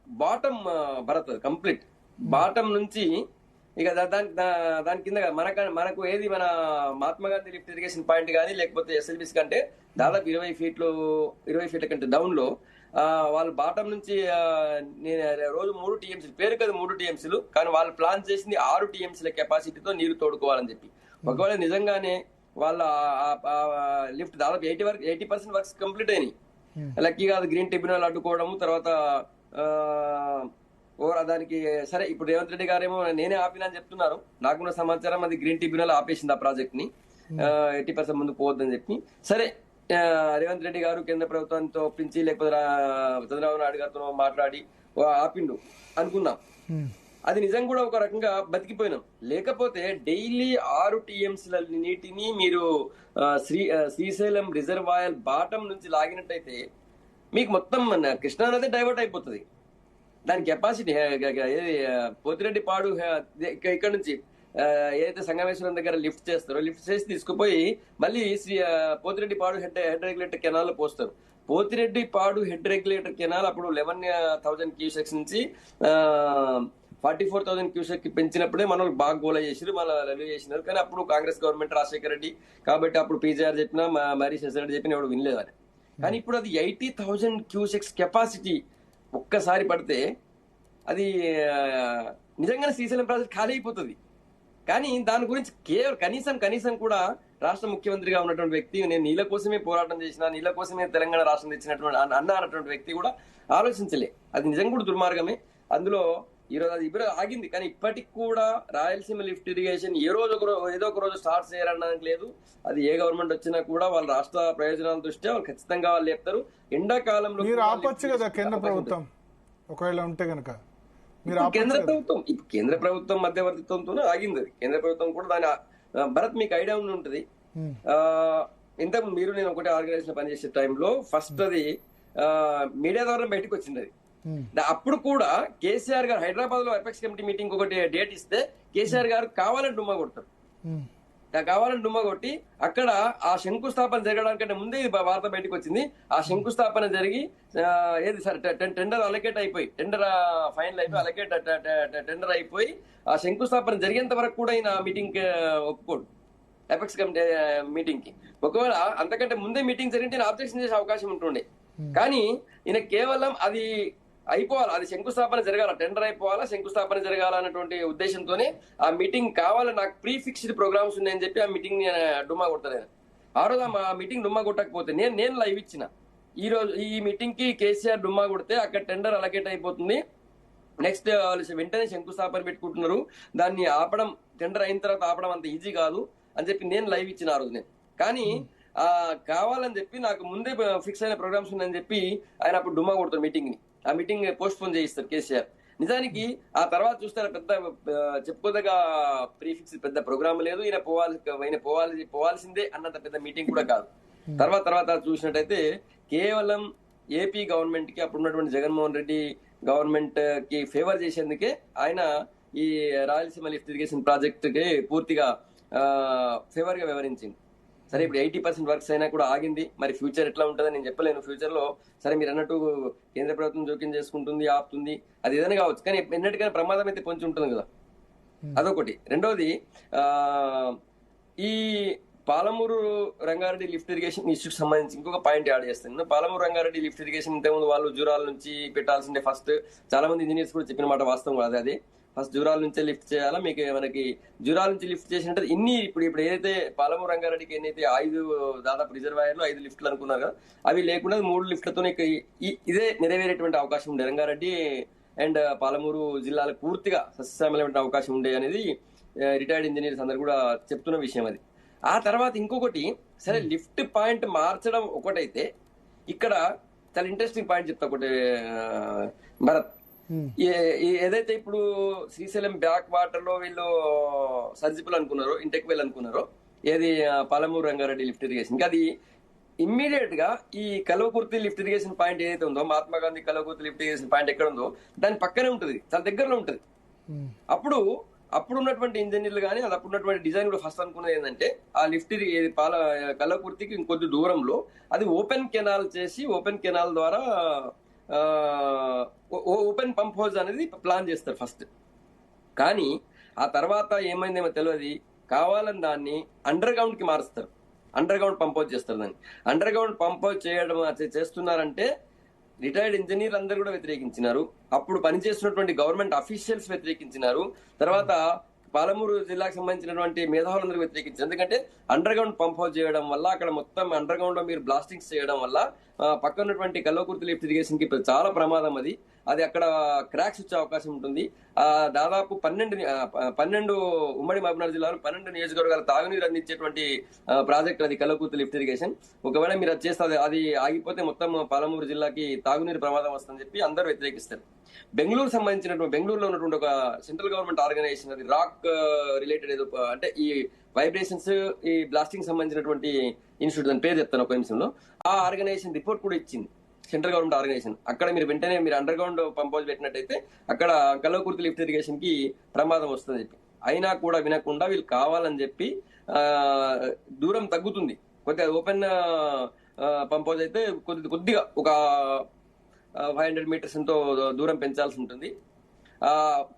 S5: bottom Bharat complete bottom నుంచి ఇక దాని కింద మనకు ఏది మన Mahatma Gandhi lift irrigation point కానీ లేకపోతే ఎస్ఎల్బిస్ కంటే దాదాపు 20 ఫీట్ల కంటే డౌన్ లో వాళ్ళ బాటం నుంచి నేను రోజు 3 టీఎంసీలు, పేరు కదా 3 టీఎంసీలు, కానీ వాళ్ళు ప్లాన్ చేసింది 6 టీఎంసీల కెపాసిటీతో నీరు తోడుకోవాలని చెప్పి. ఒకవేళ నిజంగానే వాళ్ళ లిఫ్ట్ దాదాపు 80% వర్క్స్ కంప్లీట్ అయినాయి. లక్కీగా అది గ్రీన్ ట్రిబ్యునల్ అడ్డుకోవడము, తర్వాత దానికి సరే ఇప్పుడు రేవంత్ రెడ్డి గారేమో నేనే ఆపినా అని చెప్తున్నారు. నాకున్న సమాచారం అది గ్రీన్ ట్రిబ్యునల్ ఆపేసింది ఆ ప్రాజెక్ట్ ని 80% ముందుకు పోవద్దని చెప్పి. సరే రేవంత్ రెడ్డి గారు కేంద్ర ప్రభుత్వంతో ఒప్పించి లేకపోతే చంద్రబాబు నాయుడు గారితో మాట్లాడి ఆపిండు అనుకున్నాం. అది నిజం కూడా ఒక రకంగా బతికిపోయినాం. లేకపోతే డైలీ 6 టీఎంసీల నీటిని మీరు శ్రీశైలం రిజర్వాయర్ బాటం నుంచి లాగినట్టయితే మీకు మొత్తం కృష్ణానది డైవర్ట్ అయిపోతుంది. దాని కెపాసిటీ పోతిరెడ్డి పాడు ఇక్కడ నుంచి ఏదైతే సంగమేశ్వరం దగ్గర లిఫ్ట్ చేస్తారో లిఫ్ట్ చేసి తీసుకుపోయి మళ్ళీ పోతిరెడ్డి పాడు హెడ్ రెగ్యులేటర్ కెనాల్ లో పోస్తారు. పోతిరెడ్డి పాడు హెడ్ రెగ్యులేటర్ కెనాల్ అప్పుడు 11,000 క్యూసెక్స్ నుంచి 44,000 క్యూసెక్ పెంచినప్పుడే మన వాళ్ళు బాగా గోల చేసిరు, మళ్ళీ రవి చేసినారు. కానీ అప్పుడు కాంగ్రెస్ గవర్నమెంట్ రాజశేఖర రెడ్డి కాబట్టి అప్పుడు పీజీఆర్ చెప్పినా మరీ శశి రెడ్డి చెప్పిన ఎవడు వినలేదని. కానీ ఇప్పుడు అది 80,000 క్యూసెక్స్ కెపాసిటీ ఒక్కసారి పడితే అది నిజంగానే శ్రీశైలం ప్రాజెక్ట్ ఖాళీ అయిపోతుంది. కానీ దాని గురించి కనీసం కూడా రాష్ట్ర ముఖ్యమంత్రిగా ఉన్నటువంటి వ్యక్తి, నేను నీళ్ళ కోసమే పోరాటం చేసిన, నీళ్ళ కోసమే తెలంగాణ రాష్ట్రం తెచ్చినటువంటి అన్నటువంటి వ్యక్తి కూడా ఆలోచించలే. అది నిజంగా కూడా దుర్మార్గమే. అందులో ఈరోజు అది ఇప్పుడు ఆగింది, కానీ ఇప్పటికి కూడా రాయలసీమ లిఫ్ట్ ఇరిగేషన్ ఏదో ఒక రోజు స్టార్ట్ చేయాలనడానికి లేదు. అది ఏ గవర్నమెంట్ వచ్చినా కూడా వాళ్ళ రాష్ట్ర ప్రయోజనాల దృష్ట్యా వాళ్ళు ఖచ్చితంగా వాళ్ళు చెప్తారు. ఎండాకాలంలో
S2: మీరు ఆపొచ్చు కదా కేంద్ర ప్రభుత్వం ఒకవేళ ఉంటే కనుక.
S5: కేంద్ర ప్రభుత్వం మధ్యవర్తిత్వంతోనే ఆగింది అది. కేంద్ర ప్రభుత్వం కూడా దాని భరత్ మీకు ఐడియా ఉంటది. ఇంతకు మీరు నేను ఒకటే ఆర్గనైజేషన్ పనిచేసే టైంలో ఫస్ట్ అది మీడియా ద్వారా బయటకు వచ్చింది. అది అప్పుడు కూడా కేసీఆర్ గారు హైదరాబాద్ లో ఎపెక్స్ కమిటీ మీటింగ్ ఒకటి డేట్ ఇస్తే కేసీఆర్ గారు కావాలని డుమ్మా కొడతారు. కావాలని డుమ్మా కొట్టి అక్కడ ఆ శంకుస్థాపన జరగడానికంటే ముందే ఇది వార్త బయటకు వచ్చింది. ఆ శంకుస్థాపన జరిగి ఏది సార్ టెండర్ అలకేట్ అయిపోయి ఫైనల్ అయిపోయి టెండర్ అయిపోయి ఆ శంకుస్థాపన జరిగేంత వరకు కూడా ఈయన మీటింగ్ ఒప్పుకోడు, ఎపెక్స్ కమిటీ మీటింగ్ కి. ఒకవేళ అంతకంటే ముందే మీటింగ్ జరిగితే ఆబ్జెక్షన్ చేసే అవకాశం ఉంటుండే. కానీ ఈయన కేవలం అది అయిపోవాలి, అది శంకుస్థాపన జరగాల, టెండర్ అయిపోవాలా, శంకుస్థాపన జరగాలన్నటువంటి ఉద్దేశంతోనే ఆ మీటింగ్ కావాలి, నాకు ప్రీ ఫిక్స్డ్ ప్రోగ్రామ్స్ ఉన్నాయని చెప్పి ఆ మీటింగ్ డుమ్మా కొడతాను. ఆ రోజు ఆ మీటింగ్ డుమ్మా కొట్టకపోతే నేను లైవ్ ఇచ్చిన. ఈ రోజు ఈ మీటింగ్ కి కేసీఆర్ డుమ్మా కొడితే అక్కడ టెండర్ అలకేట్ అయిపోతుంది. నెక్స్ట్ వెంటనే శంకుస్థాపన పెట్టుకుంటున్నారు. దాన్ని ఆపడం, టెండర్ అయిన తర్వాత ఆపడం అంత ఈజీ కాదు అని చెప్పి నేను లైవ్ ఇచ్చిన ఆ రోజు నేను. కానీ కావాలని చెప్పి నాకు ముందే ఫిక్స్ అయిన ప్రోగ్రామ్స్ ఉన్నాయని చెప్పి ఆయన అప్పుడు డుమ్మా కొడతారు మీటింగ్ ని. ఆ మీటింగ్ పోస్ట్ పోన్ చేయిస్తారు కేసీఆర్. నిజానికి ఆ తర్వాత చూస్తే పెద్ద చెప్పుకోదగా ప్రీఫిక్స్ పెద్ద ప్రోగ్రామ్ లేదు, ఈయన పోవాల్సిందే అన్నంత పెద్ద మీటింగ్ కూడా కాదు. తర్వాత చూసినట్టయితే కేవలం ఏపీ గవర్నమెంట్ కి అప్పుడు ఉన్నటువంటి జగన్మోహన్ రెడ్డి గవర్నమెంట్ కి ఫేవర్ చేసేందుకే ఆయన ఈ రాయలసీమ లిఫ్ట్ ఇరిగేషన్ ప్రాజెక్ట్ కి పూర్తిగా ఫేవర్ గా వ్యవహరించింది. సరే ఇప్పుడు 80% వర్క్స్ అయినా కూడా ఆగింది. మరి ఫ్యూచర్ ఎట్లా ఉంటుందని నేను చెప్పలేను. ఫ్యూచర్ లో సరే మీరు అన్నట్టు కేంద్ర ప్రభుత్వం జోక్యం చేసుకుంటుంది, ఆపుతుంది, అది ఏదైనా కావచ్చు. కానీ ఎన్నటికైనా ప్రమాదం అయితే పొంచి ఉంటుంది కదా, అదొకటి. రెండవది ఈ పాలమూరు రంగారెడ్డి లిఫ్ట్ ఇరిగేషన్ ఇష్యూకి సంబంధించి ఇంకొక పాయింట్ యాడ్ చేస్తాను. పాలమూరు రంగారెడ్డి లిఫ్ట్ ఇరిగేషన్ ఇంతకుముందు వాళ్ళు జూరాల నుంచి పెట్టాల్సిందే. ఫస్ట్ చాలా మంది ఇంజనీర్స్ కూడా చెప్పిన మాట వాస్తవం కాదు. అది ఫస్ట్ జూరాల నుంచే లిఫ్ట్ చేయాలా, మీకు మనకి జూరాల నుంచి లిఫ్ట్ చేసినట్టు ఇన్ని ఇప్పుడు ఏదైతే పాలమూరు రంగారెడ్డికి ఏదైతే 5 దాదాపు రిజర్వాయర్లు 5 లిఫ్ట్లు అనుకున్నారు కదా, అవి లేకుండా 3 లిఫ్ట్లతోనే ఇదే నెరవేరేటువంటి అవకాశం ఉండే. రంగారెడ్డి అండ్ పాలమూరు జిల్లాలకు పూర్తిగా సస్యశ్యామలమైన అవకాశం ఉండే అనేది రిటైర్డ్ ఇంజనీర్స్ అందరు కూడా చెప్తున్న విషయం అది. ఆ తర్వాత ఇంకొకటి, సరే లిఫ్ట్ పాయింట్ మార్చడం ఒకటైతే ఇక్కడ చాలా ఇంట్రెస్టింగ్ పాయింట్ చెప్తా ఒకటి భరత్. ఏదైతే ఇప్పుడు శ్రీశైలం బ్యాక్ వాటర్ లో వీళ్ళు సర్జిపుల్ అనుకున్నారో, ఇంటెక్ వెల్ అనుకున్నారో, ఏది పాలమూరు రంగారెడ్డి లిఫ్ట్ ఇరిగేషన్, అది ఇమ్మీడియట్ గా ఈ కల్వకుర్తి లిఫ్ట్ ఇరిగేషన్ పాయింట్ ఏదైతే ఉందో, Mahatma Gandhi Kalwakurthy lift irrigation point ఎక్కడ ఉందో దాని పక్కనే ఉంటుంది, చాలా దగ్గరలో ఉంటుంది. అప్పుడు ఉన్నటువంటి ఇంజనీర్లు కానీ అది అప్పుడు ఉన్నటువంటి డిజైన్ కూడా ఫస్ట్ అనుకున్నది ఏంటంటే ఆ లిఫ్ట్ కల్వకుర్తికి ఇంకొద్ది దూరంలో అది ఓపెన్ కెనాల్ చేసి, ఓపెన్ కెనాల్ ద్వారా ఓపెన్ పంప్ హౌస్ అనేది ప్లాన్ చేస్తారు ఫస్ట్. కానీ ఆ తర్వాత ఏమైందేమో తెలియదు, కావాలని దాన్ని అండర్ గ్రౌండ్ కి మారుస్తారు, అండర్ గ్రౌండ్ పంప్ హౌస్ చేస్తారు. దాన్ని అండర్ గ్రౌండ్ పంప్ హౌస్ చేస్తున్నారంటే రిటైర్డ్ ఇంజనీర్ అందరూ కూడా వ్యతిరేకించినారు, అప్పుడు పనిచేస్తున్నటువంటి గవర్నమెంట్ అఫీషియల్స్ వ్యతిరేకించినారు, తర్వాత పాలమూరు జిల్లాకు సంబంధించినటువంటి మేధావులందరూ వ్యతిరేకించారు. ఎందుకంటే అండర్ గ్రౌండ్ పంప్ హౌస్ చేయడం వల్ల, అక్కడ మొత్తం అండర్ గ్రౌండ్ లో మీరు బ్లాస్టింగ్స్ చేయడం వల్ల పక్కన ఉన్నటువంటి కల్వకుర్తి లిఫ్ట్ ఇరిగేషన్ కి చాలా ప్రమాదం. అది అక్కడ క్రాక్స్ వచ్చే అవకాశం ఉంటుంది. దాదాపు 12 ఉమ్మడి మహబూబ్నగర్ జిల్లాలో 12 నియోజకవర్గాల తాగునీరు అందించేటువంటి ప్రాజెక్ట్ అది కల్వకుర్తి లిఫ్ట్ ఇరిగేషన్. ఒకవేళ మీరు అది చేస్తే అది ఆగిపోతే మొత్తం పాలమూరు జిల్లాకి తాగునీరు ప్రమాదం వస్తుందని చెప్పి అందరూ వ్యతిరేకిస్తారు. బెంగళూరులో ఉన్నటువంటి ఒక సెంట్రల్ గవర్నమెంట్ ఆర్గనైజేషన్, అది రాక్ రిలేటెడ్ ఏదో, అంటే ఈ వైబ్రేషన్స్, ఈ బ్లాస్టింగ్ సంబంధించినటువంటి ఇన్స్టిట్యూట్, దాని పేరు చెప్తాను ఒక నిమిషంలో. ఆ ఆర్గనైజేషన్ రిపోర్ట్ కూడా ఇచ్చింది, సెంట్రల్ గవర్నమెంట్ ఆర్గనైజేషన్. అక్కడ మీరు వెంటనే మీరు అండర్ గ్రౌండ్ పంప్ హౌస్ పెట్టినట్టయితే అక్కడ కల్వకుర్తి లిఫ్ట్ ఇరిగేషన్ కి ప్రమాదం వస్తుందని చెప్పి, అయినా కూడా వినకుండా వీళ్ళు కావాలని చెప్పి దూరం తగ్గుతుంది. కొద్దిగా ఓపెన్ పంప్ హౌస్ అయితే కొద్దిగా ఒక 500 మీటర్స్ ఎంతో దూరం పెంచాల్సి ఉంటుంది.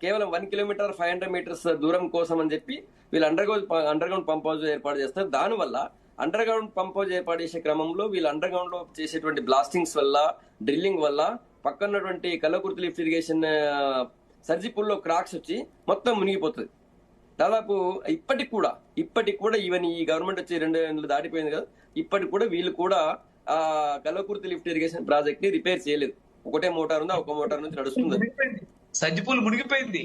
S5: కేవలం 1 కిలోమీటర్ 500 మీటర్స్ దూరం కోసం అని చెప్పి వీళ్ళు అండర్ గ్రౌండ్ పంప్ హౌస్ ఏర్పాటు చేస్తారు. దానివల్ల అండర్ గ్రౌండ్ పంప్ హౌస్ ఏర్పాటు చేసే క్రమంలో వీళ్ళు అండర్ గ్రౌండ్ లో చేసేటువంటి బ్లాస్టింగ్స్ వల్ల, డ్రిల్లింగ్ వల్ల పక్కనటువంటి కల్వకుర్తి లిఫ్ట్ ఇరిగేషన్ సర్జిపూల్లో క్రాక్స్ వచ్చి మొత్తం మునిగిపోతుంది. దాదాపు ఇప్పటికి కూడా ఈవెన్ ఈ గవర్నమెంట్ వచ్చి 2 ఏళ్ళు దాటిపోయింది కదా, ఇప్పటికి కూడా వీళ్ళు కూడా ఆ కల్వకుర్తి లిఫ్ట్ ఇరిగేషన్ ప్రాజెక్ట్ ని రిపేర్ చేయలేదు. ఒకటే మోటార్ ఉంది, ఒక మోటార్ నుంచి నడుస్తుంది.
S4: సజ్జిపూలు మునిగిపోయింది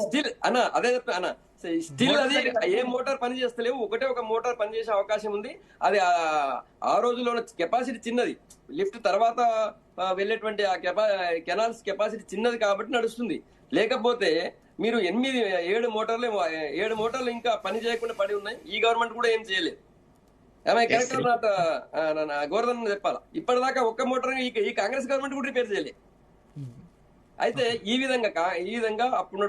S5: స్టిల్ అన్న, అదే చెప్తా అన్న, స్టిల్ అది ఏ మోటార్ పని చేస్తలేవు, ఒకటే ఒక మోటార్ పనిచేసే అవకాశం ఉంది. అది ఆ రోజుల్లో కెపాసిటీ చిన్నది, లిఫ్ట్ తర్వాత వెళ్ళేటువంటి ఆ కెనాల్స్ కెపాసిటీ చిన్నది కాబట్టి నడుస్తుంది. లేకపోతే మీరు 7 మోటార్లు ఇంకా పని చేయకుండా పడి ఉన్నాయి. ఈ గవర్నమెంట్ కూడా ఏం చేయలేదు. కరెక్ట్ గోవర్ధన్ చెప్పాలా, ఇప్పటిదాకా ఒక్క మోటార్ ఈ కాంగ్రెస్ గవర్నమెంట్ కూడా రిపేర్ చేయలేదు. అయితే ఈ విధంగా అప్పుడు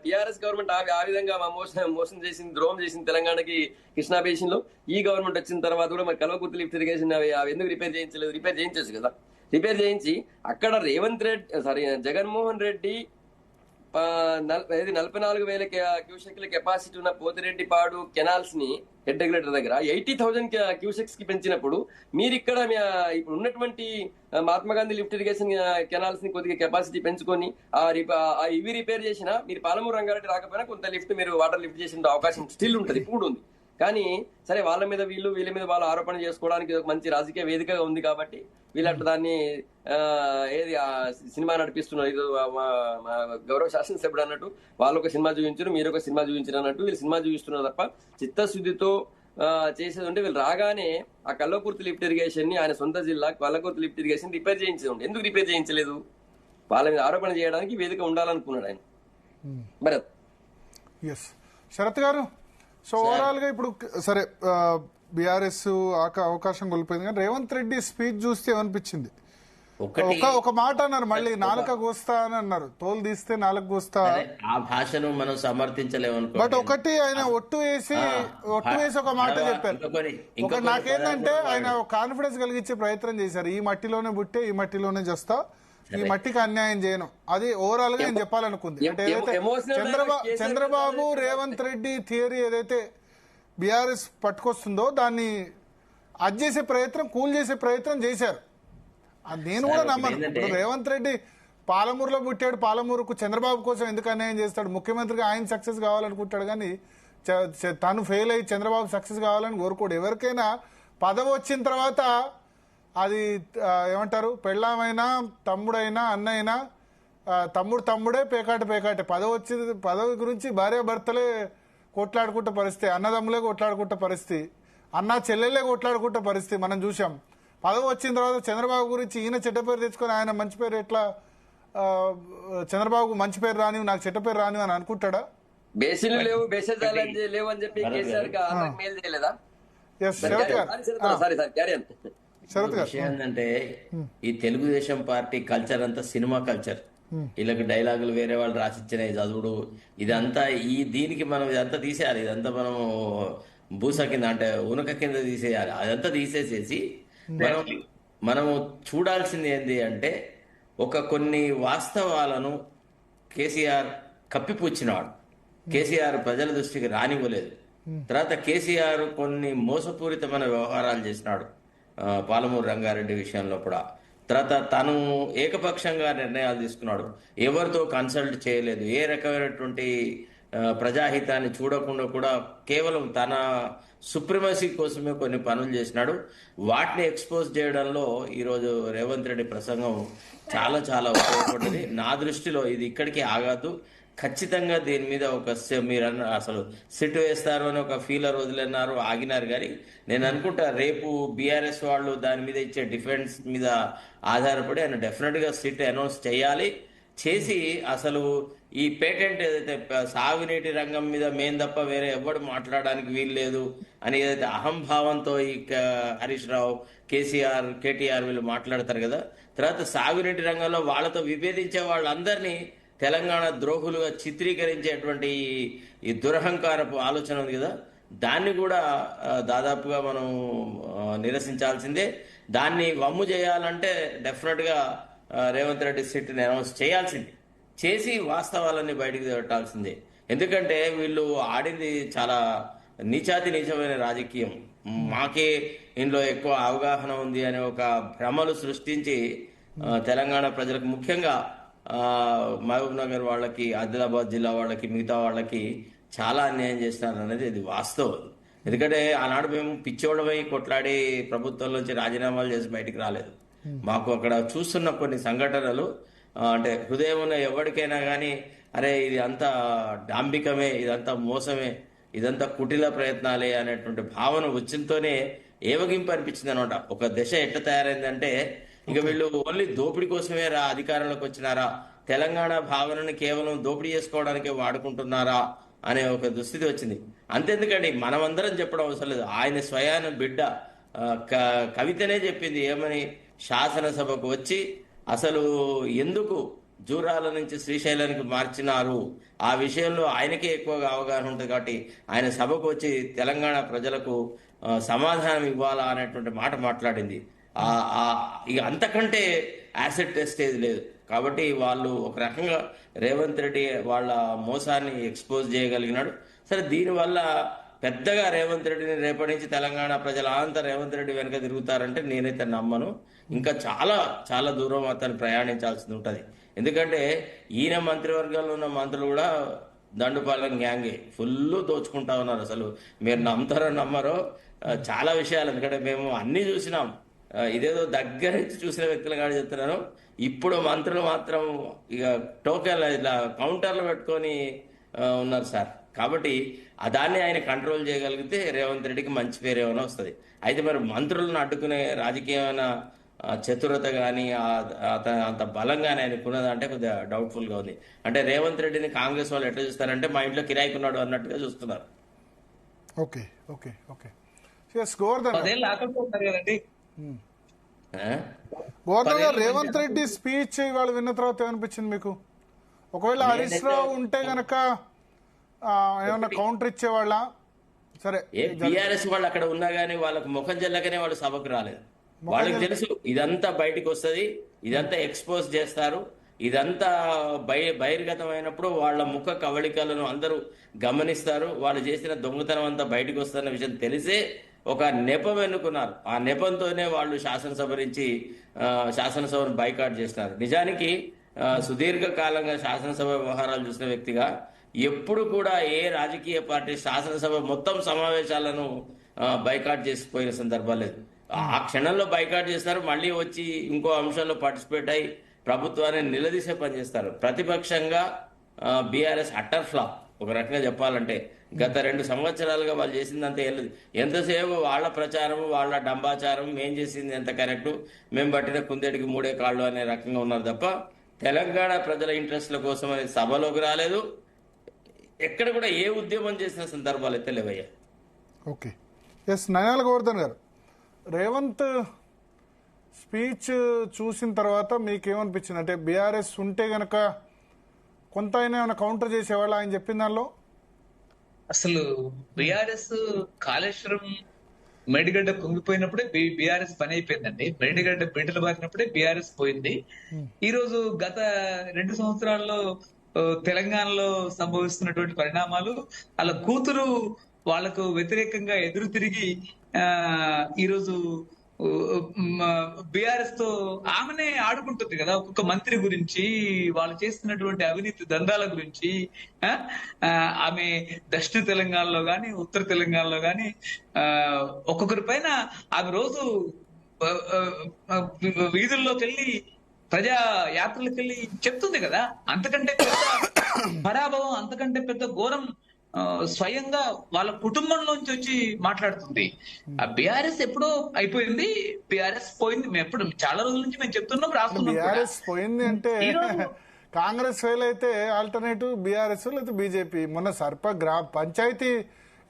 S5: టిఆర్ఎస్ గవర్నమెంట్ ఆ విధంగా మోసం చేసింది, ద్రోహం చేసింది తెలంగాణకి కృష్ణా బేసిన్ లో. ఈ గవర్నమెంట్ వచ్చిన తర్వాత కూడా మరి కల్వకుర్తి లిఫ్ట్ ఇరిగేషన్ అవి ఎందుకు రిపేర్ చేయించలేదు? రిపేర్ చేయించచ్చు కదా. రిపేర్ చేయించి అక్కడ జగన్మోహన్ రెడ్డి 44,000 క్యూసెక్ల కెపాసిటీ ఉన్న పోతిరెడ్డిపాడు కెనాల్స్ ని హెడ్ రెగ్యులేటర్ దగ్గర 80,000 క్యూసెక్స్ కి పెంచినప్పుడు మీరు ఇక్కడ ఇప్పుడు ఉన్నటువంటి Mahatma Gandhi lift irrigation canals ని కొద్దిగా కెపాసిటీ పెంచుకొని ఇవి రిపేర్ చేసినా మీరు పాలమూరు రంగారెడ్డి రాకపోయినా కొంత లిఫ్ట్ మీరు వాటర్ లిఫ్ట్ చేసిన అవకాశం స్టిల్ ఉంటుంది, ఇప్పుడు ఉంది. కానీ సరే, వాళ్ళ మీద వీళ్ళ మీద వాళ్ళు ఆరోపణ చేసుకోవడానికి ఒక మంచి రాజకీయ వేదికగా ఉంది కాబట్టి వీళ్ళంటే దాన్ని ఏది సినిమా నడిపిస్తున్నారు. ఇది గౌరవ శాసనసభ్యుడు అన్నట్టు వాళ్ళు ఒక సినిమా చూపించారు, మీరు ఒక సినిమా చూపించారు అన్నట్టు వీళ్ళు సినిమా చూపిస్తున్నారు తప్ప చిత్తశుద్ధితో చేసేది ఉంటే వీళ్ళు రాగానే ఆ కల్వకుర్తి లిఫ్ట్ ఇరిగేషన్ ని ఆయన సొంత జిల్లా కల్వకుర్తి లిఫ్ట్ ఇరిగేషన్ రిపేర్ చేయించేది ఉండే. ఎందుకు రిపేర్ చేయించలేదు? వాళ్ళ మీద ఆరోపణ చేయడానికి వేదిక ఉండాలనుకున్నాడు ఆయన. మరి
S2: శరత్ గారు, సో ఓవరాల్ గా ఇప్పుడు సరే బీఆర్ఎస్ అవకాశం కోల్పోయింది, కానీ రేవంత్ రెడ్డి స్పీచ్ చూస్తే ఏమనిపించింది? ఒక మాట అన్నారు, మళ్ళీ నాలుక కోస్తా అని అన్నారు, తోలు తీస్తే నాలుక కోస్తా.
S3: ఆ భాషను మనం సమర్థించలేము.
S2: బట్ ఒకటి ఆయన ఒట్టు వేసి ఒక మాట చెప్పారు. నాకేంటంటే ఆయన కాన్ఫిడెన్స్ కలిగించే ప్రయత్నం చేశారు. ఈ మట్టిలోనే పుట్టే ఈ మట్టిలోనే చేస్తా, ఈ మట్టికి అన్యాయం చేయను. అది ఓవరాల్ గా నేను చెప్పాలనుకుంది. అంటే ఏదైతే చంద్రబాబు రేవంత్ రెడ్డి థియరీ ఏదైతే బీఆర్ఎస్ పట్టుకొస్తుందో దాన్ని అది చేసే ప్రయత్నం, కూల్ చేసే ప్రయత్నం చేశారు. నేను కూడా నమ్మను. ఇప్పుడు రేవంత్ రెడ్డి పాలమూరులో పుట్టాడు, పాలమూరుకు చంద్రబాబు కోసం ఎందుకు అన్యాయం చేస్తాడు? ముఖ్యమంత్రిగా ఆయన సక్సెస్ కావాలనుకుంటాడు, కానీ తను ఫెయిల్ అయ్యి చంద్రబాబు సక్సెస్ కావాలని కోరుకోడు. ఎవరికైనా పదవి వచ్చిన తర్వాత అది ఏమంటారు, పెళ్ళామైనా తమ్ముడైనా అన్నైనా తమ్ముడే పేకాటే. పదవి గురించి భార్యాభర్తలే కొట్లాడుకుంటే పరిస్థితి, అన్నదమ్ములే కొట్లాడుకుంటే పరిస్థితి, అన్న చెల్లెలే కొట్లాడుకుంటే పరిస్థితి మనం చూసాం. పదవి వచ్చిన తర్వాత చంద్రబాబు గురించి ఈయన చెడ్డ పేరు తెచ్చుకొని ఆయన మంచి పేరు ఎట్లా, చంద్రబాబు మంచి పేరు రాని నాకు చెడ్డ పేరు రాని అని అనుకుంటాడా?
S5: బేసిన్లు లేవు, లేవు అని చెప్పి
S3: ఏంటంటే ఈ తెలుగుదేశం పార్టీ కల్చర్ అంతా సినిమా కల్చర్. వీళ్ళకి డైలాగులు వేరే వాళ్ళు రాసిచ్చిన చదువుడు ఇదంతా దీనికి మనం ఇదంతా తీసేయాలి. ఇదంతా మనం భూస కింద అంటే ఉనక కింద తీసేయాలి. అదంతా తీసేసేసి మనము చూడాల్సింది ఏంటి అంటే కొన్ని వాస్తవాలను కేసీఆర్ కప్పిపుచ్చినవాడు. కేసీఆర్ ప్రజల దృష్టికి రానివ్వలేదు. తర్వాత కేసీఆర్ కొన్ని మోసపూరితమైన వ్యవహారాలు చేసినాడు పాలమూరు రంగారెడ్డి విషయంలో కూడా. తర్వాత తను ఏకపక్షంగా నిర్ణయాలు తీసుకున్నాడు, ఎవరితో కన్సల్ట్ చేయలేదు, ఏ రకమైనటువంటి ప్రజాహితాన్ని చూడకుండా కూడా కేవలం తన సుప్రిమసీ కోసమే కొన్ని పనులు చేసినాడు. వాటిని ఎక్స్పోజ్ చేయడంలో ఈరోజు రేవంత్ రెడ్డి ప్రసంగం చాలా చాలా ఉపయోగపడింది. నా దృష్టిలో ఇది ఇక్కడికి ఆగాదు, ఖచ్చితంగా దీని మీద మీరు అసలు సిట్ వేస్తారు అని ఒక ఫీలర్ వదిలేనారు, ఆగినారు. కానీ నేను అనుకుంటా రేపు బీఆర్ఎస్ వాళ్ళు దాని మీద ఇచ్చే డిఫెన్స్ మీద ఆధారపడి ఆయన డెఫినెట్ గా సిట్ అనౌన్స్ చేయాలి. చేసి అసలు ఈ పేటెంట్ ఏదైతే సాగునీటి రంగం మీద మేం తప్ప వేరే ఎవరు మాట్లాడడానికి వీలు లేదు అని ఏదైతే అహంభావంతో ఈ హరీష్ రావు, కేసీఆర్, కేటీఆర్ వీళ్ళు మాట్లాడతారు కదా, తర్వాత సాగునీటి రంగంలో వాళ్ళతో విభేదించే వాళ్ళందరినీ తెలంగాణ ద్రోహులుగా చిత్రీకరించేటువంటి ఈ దురహంకారపు ఆలోచన ఉంది కదా, దాన్ని కూడా దాదాపుగా మనం నిరసించాల్సిందే. దాన్ని వమ్ము చేయాలంటే డెఫినెట్ గా రేవంత్ రెడ్డి సిట్ని అనౌన్స్ చేయాల్సిందే, చేసి వాస్తవాలన్నీ బయటికి పెట్టాల్సిందే. ఎందుకంటే వీళ్ళు ఆడింది చాలా నీచమైన రాజకీయం. మాకే ఇందులో ఎక్కువ అవగాహన ఉంది అనే ఒక భ్రమలు సృష్టించి తెలంగాణ ప్రజలకు, ముఖ్యంగా మహబూబ్ నగర్ వాళ్ళకి, ఆదిలాబాద్ జిల్లా వాళ్ళకి, మిగతా వాళ్ళకి చాలా అన్యాయం చేస్తున్నారు అనేది ఇది వాస్తవం. ఎందుకంటే ఆనాడు మేము పిచ్చోడమై కొట్లాడి ప్రభుత్వంలోంచి రాజీనామాలు చేసి బయటికి రాలేదు. మాకు అక్కడ చూస్తున్న కొన్ని సంఘటనలు అంటే హృదయం ఉన్న ఎవరికైనా కానీ అరే ఇది అంతా డాంబికమే, ఇదంతా మోసమే, ఇదంతా కుటిల ప్రయత్నాలే అనేటువంటి భావన వచ్చినతోనే ఏవగింపు అనిపించింది అనమాట. ఒక దశ ఎట్లా తయారైందంటే ఇక వీళ్ళు ఓన్లీ దోపిడీ కోసమే అధికారంలోకి వచ్చినారా, తెలంగాణ భావనను కేవలం దోపిడీ చేసుకోవడానికే వాడుకుంటున్నారా అనే ఒక దుస్థితి వచ్చింది. అంతెందుకండి మనమందరం చెప్పడం అవసరం లేదు, ఆయన స్వయాన బిడ్డ కవితనే చెప్పింది ఏమని, శాసనసభకు వచ్చి అసలు ఎందుకు జూరాల నుంచి శ్రీశైలానికి మార్చినారు ఆ విషయంలో ఆయనకే ఎక్కువగా అవగాహన ఉంటుంది కాబట్టి ఆయన సభకు వచ్చి తెలంగాణ ప్రజలకు సమాధానం ఇవ్వాలా అనేటువంటి మాట మాట్లాడింది. ఇక అంతకంటే యాసిడ్ టెస్ట్ ఏది లేదు. కాబట్టి వాళ్ళు ఒక రకంగా రేవంత్ రెడ్డి వాళ్ళ మోసాన్ని ఎక్స్పోజ్ చేయగలిగినాడు. సరే, దీనివల్ల పెద్దగా రేవంత్ రెడ్డిని రేపటి నుంచి తెలంగాణ ప్రజలు అంతా రేవంత్ రెడ్డి వెనక తిరుగుతారంటే నేనైతే నమ్మను. ఇంకా చాలా చాలా దూరం అతను ప్రయాణించాల్సి ఉంటుంది. ఎందుకంటే ఈయన మంత్రివర్గంలో ఉన్న మంత్రులు కూడా దండుపాలెం గ్యాంగే ఫుల్ దోచుకుంటా ఉన్నారు. అసలు మీరు నమ్ముతారో నమ్మరో చాలా విషయాలు, ఎందుకంటే మేము అన్ని చూసినాం. ఇదేదో దగ్గర నుంచి చూసిన వ్యక్తులు కాదు చెప్తున్నాను. ఇప్పుడు మంత్రులు మాత్రం ఇక టోకెన్లు ఇట్లా కౌంటర్లు పెట్టుకొని ఉన్నారు సార్. కాబట్టి దాన్ని ఆయన కంట్రోల్ చేయగలిగితే రేవంత్ రెడ్డికి మంచి పేరు ఏమైనా వస్తుంది. అయితే మరి మంత్రులను అడ్డుకునే రాజకీయమైన చతురత కానీ అంత బలంగానే ఆయనకున్నది అంటే కొద్దిగా డౌట్ఫుల్ గా ఉంది. అంటే రేవంత్ రెడ్డిని కాంగ్రెస్ వాళ్ళు ఎట్లా చూస్తారంటే మా ఇంట్లో కిరాయికున్నాడు అన్నట్టుగా చూస్తున్నారు.
S2: ఓకే ఓకే ఓకే గవర్నర్ గారు, రేవంత్ రెడ్డి స్పీచ్ ఇవాళ విన్న తర్వాత ఏమనిపించింది మీకు? ఒకవేళ హరీష్ రావు ఉంటే గనక ఏమన్నా కౌంటర్ ఇచ్చేవాళ్ళ? సరే,
S3: బీఆర్ఎస్ వాళ్ళు అక్కడ ఉన్నా గానీ వాళ్ళకు ముఖం జల్లకనే వాళ్ళు సభకు రాలేదు. వాళ్ళకి తెలుసు ఇదంతా బయటకు వస్తుంది, ఇదంతా ఎక్స్పోజ్ చేస్తారు, ఇదంతా బహిర్గతమైనప్పుడు వాళ్ళ ముఖ కవళికలను అందరూ గమనిస్తారు, వాళ్ళు చేసిన దొంగతనం అంతా బయటకు వస్తున్న విషయం తెలిసే ఒక నెపం ఎన్నుకున్నారు. ఆ నెపంతోనే వాళ్ళు శాసనసభను బైకాట్ చేసినారు. నిజానికి సుదీర్ఘకాలంగా శాసనసభ వ్యవహారాలు చూసిన వ్యక్తిగా ఎప్పుడు కూడా ఏ రాజకీయ పార్టీ శాసనసభ మొత్తం సమావేశాలను బైకాట్ చేసిపోయిన సందర్భాలు లేదు. ఆ క్షణంలో బైకాట్ చేస్తారు, మళ్ళీ వచ్చి ఇంకో అంశంలో పార్టిసిపేట్ అయ్యి ప్రభుత్వాన్ని నిలదీసే పనిచేస్తారు. ప్రతిపక్షంగా బీఆర్ఎస్ అట్టర్ ఫ్లాప్ ఒక రకంగా చెప్పాలంటే. గత 2 సంవత్సరాలుగా వాళ్ళు చేసిందంతా ఎంతసేపు వాళ్ళ ప్రచారం, వాళ్ళ డంబాచారం, మేం చేసింది ఎంత కరెక్టు, మేము పట్టిన కుందేటికి 3 కాళ్ళు అనే రకంగా ఉన్నారు తప్ప తెలంగాణ ప్రజల ఇంట్రెస్ట్ల కోసం అనేది సభలోకి రాలేదు. ఎక్కడ కూడా ఏ ఉద్యమం చేసిన సందర్భాలు అయితే లేవయ్యా.
S2: ఓకే, ఎస్ నయాల గోవర్ధన్ గారు, రేవంత్ స్పీచ్ చూసిన తర్వాత మీకేమనిపించింది? అంటే బీఆర్ఎస్ ఉంటే గనక కొంత అయినా ఏమైనా కౌంటర్ చేసేవాళ్ళు ఆయన చెప్పిన దానిలో?
S4: అసలు బీఆర్ఎస్ కాళేశ్వరం మేడిగడ్డ కుంగిపోయినప్పుడే బీఆర్ఎస్ పని అయిపోయిందండి. మేడిగడ్డ బీటలు బారినప్పుడే బీఆర్ఎస్ పోయింది. ఈ రోజు గత 2 సంవత్సరాల్లో తెలంగాణలో సంభవిస్తున్నటువంటి పరిణామాలు, వాళ్ళ కూతురు వాళ్లకు వ్యతిరేకంగా ఎదురు తిరిగి ఈరోజు బీఆర్ఎస్ తో ఆమెనే ఆడుకుంటుంది కదా, ఒక్కొక్క మంత్రి గురించి, వాళ్ళు చేస్తున్నటువంటి అవినీతి దందాల గురించి. ఆమె దక్షిణ తెలంగాణలో గాని ఉత్తర తెలంగాణలో గాని ఒక్కొక్కరి పైన ఆమె రోజు వీధుల్లోకి వెళ్ళి ప్రజా యాత్రలకు వెళ్ళి చెప్తుంది కదా. అంతకంటే పెద్ద పరాభవం, అంతకంటే పెద్ద ఘోరం స్వయంగా వాళ్ళ కుటుంబంలోంచి వచ్చి మాట్లాడుతుంది. ఆ బీఆర్ఎస్ ఎప్పుడో అయిపోయింది, బీఆర్ఎస్ పోయింది. మేము ఎప్పుడు చాలా రోజుల నుంచి మేము చెప్తున్నాం, రాస్తున్నాం.
S2: బీఆర్ఎస్ పోయింది అంటే కాంగ్రెస్ ఫెయిల్ అయితే ఆల్టర్నేటివ్ బీఆర్ఎస్ లేదా బీజేపీ. మొన్న పంచాయతీ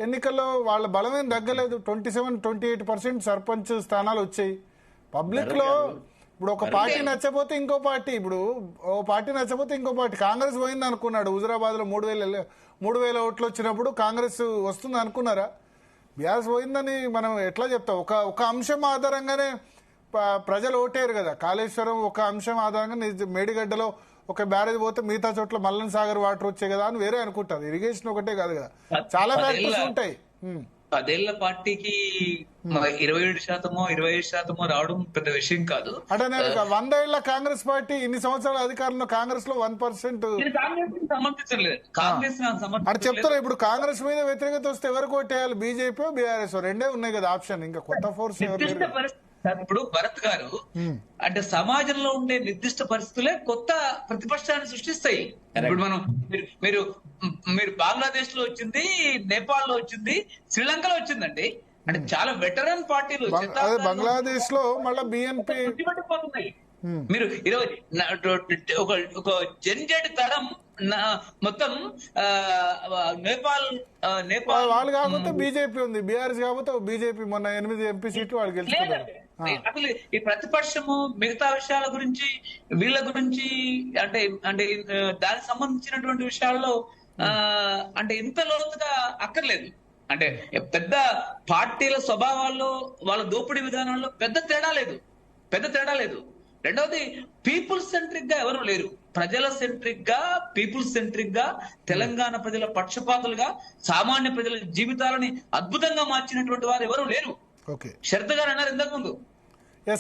S2: ఎన్నికల్లో వాళ్ళ బలమేం తగ్గలేదు. 27-28% సర్పంచ్ స్థానాలు వచ్చాయి. పబ్లిక్ లో ఇప్పుడు ఒక పార్టీ నచ్చపోతే ఇంకో పార్టీ, ఇప్పుడు ఓ పార్టీ నచ్చపోతే ఇంకో పార్టీ. కాంగ్రెస్ పోయింది అనుకున్నాడు, హుజురాబాద్ లో 3,000 ఓట్లు వచ్చినప్పుడు కాంగ్రెస్ వస్తుంది అనుకున్నారా? బీఆర్ఎస్ పోయిందని మనం ఎట్లా చెప్తాం? ఒక అంశం ఆధారంగానే ప్రజలు ఓటేరు కదా. కాళేశ్వరం ఒక అంశం ఆధారంగా మేడిగడ్డలో ఒక బ్యారేజ్ పోతే మిగతా చోట్ల మల్లన్ సాగర్ వాటర్ వచ్చాయి కదా అని వేరే అనుకుంటారు. ఇరిగేషన్ ఒకటే కాదు కదా, చాలా ఫ్యాక్టర్స్ ఉంటాయి.
S4: 10 ఏళ్ల పార్టీకి 27%, 25% రావడం పెద్ద విషయం కాదు.
S2: అంటే నేను 100 ఏళ్ల కాంగ్రెస్ పార్టీ ఇన్ని సంవత్సరాల అధికారంలో కాంగ్రెస్ లో 1%
S4: సమర్థించలేదు. కాంగ్రెస్
S2: అని చెప్తారు. ఇప్పుడు కాంగ్రెస్ మీద వ్యతిరేకత వస్తే ఎవరు కొట్టేయాలి? బీజేపీ, బీఆర్ఎస్ రెండే ఉన్నాయి కదా ఆప్షన్. ఇంకా కొత్త ఫోర్స్
S4: ఇప్పుడు భరత్ గారు అంటే సమాజంలో ఉండే నిర్దిష్ట పరిస్థితులే కొత్త ప్రతిపక్షాన్ని సృష్టిస్తాయి. ఇప్పుడు మనం మీరు బంగ్లాదేశ్ లో వచ్చింది, నేపాల్ లో వచ్చింది, శ్రీలంకలో వచ్చిందండి. అంటే చాలా వెటరన్ పార్టీలు
S2: బంగ్లాదేశ్ లో మళ్ళీ బిఎన్పి
S4: మీరు 20 ఒక జెన్జెడ్ తరం మొత్తం నేపాల్
S2: వాళ్ళు కాకపోతే బీజేపీ ఉంది, బీఆర్ఎస్ కాకపోతే బీజేపీ మొన్న 8 ఎంపీ సీట్లు వాళ్ళు గెలుచుకున్నారు.
S4: అసలు ఈ ప్రతిపక్షము మిగతా విషయాల గురించి, వీళ్ళ గురించి అంటే అంటే దానికి సంబంధించినటువంటి విషయాల్లో అంటే ఇంత లోతుగా అక్కర్లేదు. అంటే పెద్ద పార్టీల స్వభావాల్లో, వాళ్ళ దోపిడీ విధానాల్లో పెద్ద తేడా లేదు. రెండవది, పీపుల్ సెంట్రిక్ గా ఎవరు లేరు. ప్రజల సెంట్రిక్ గా, పీపుల్ సెంట్రిక్ గా, తెలంగాణ ప్రజల పక్షపాతులుగా, సామాన్య ప్రజల జీవితాలని అద్భుతంగా మార్చినటువంటి వారు ఎవరు లేరు. శరత్ గారు అన్నారు ఇంతకు ముందు.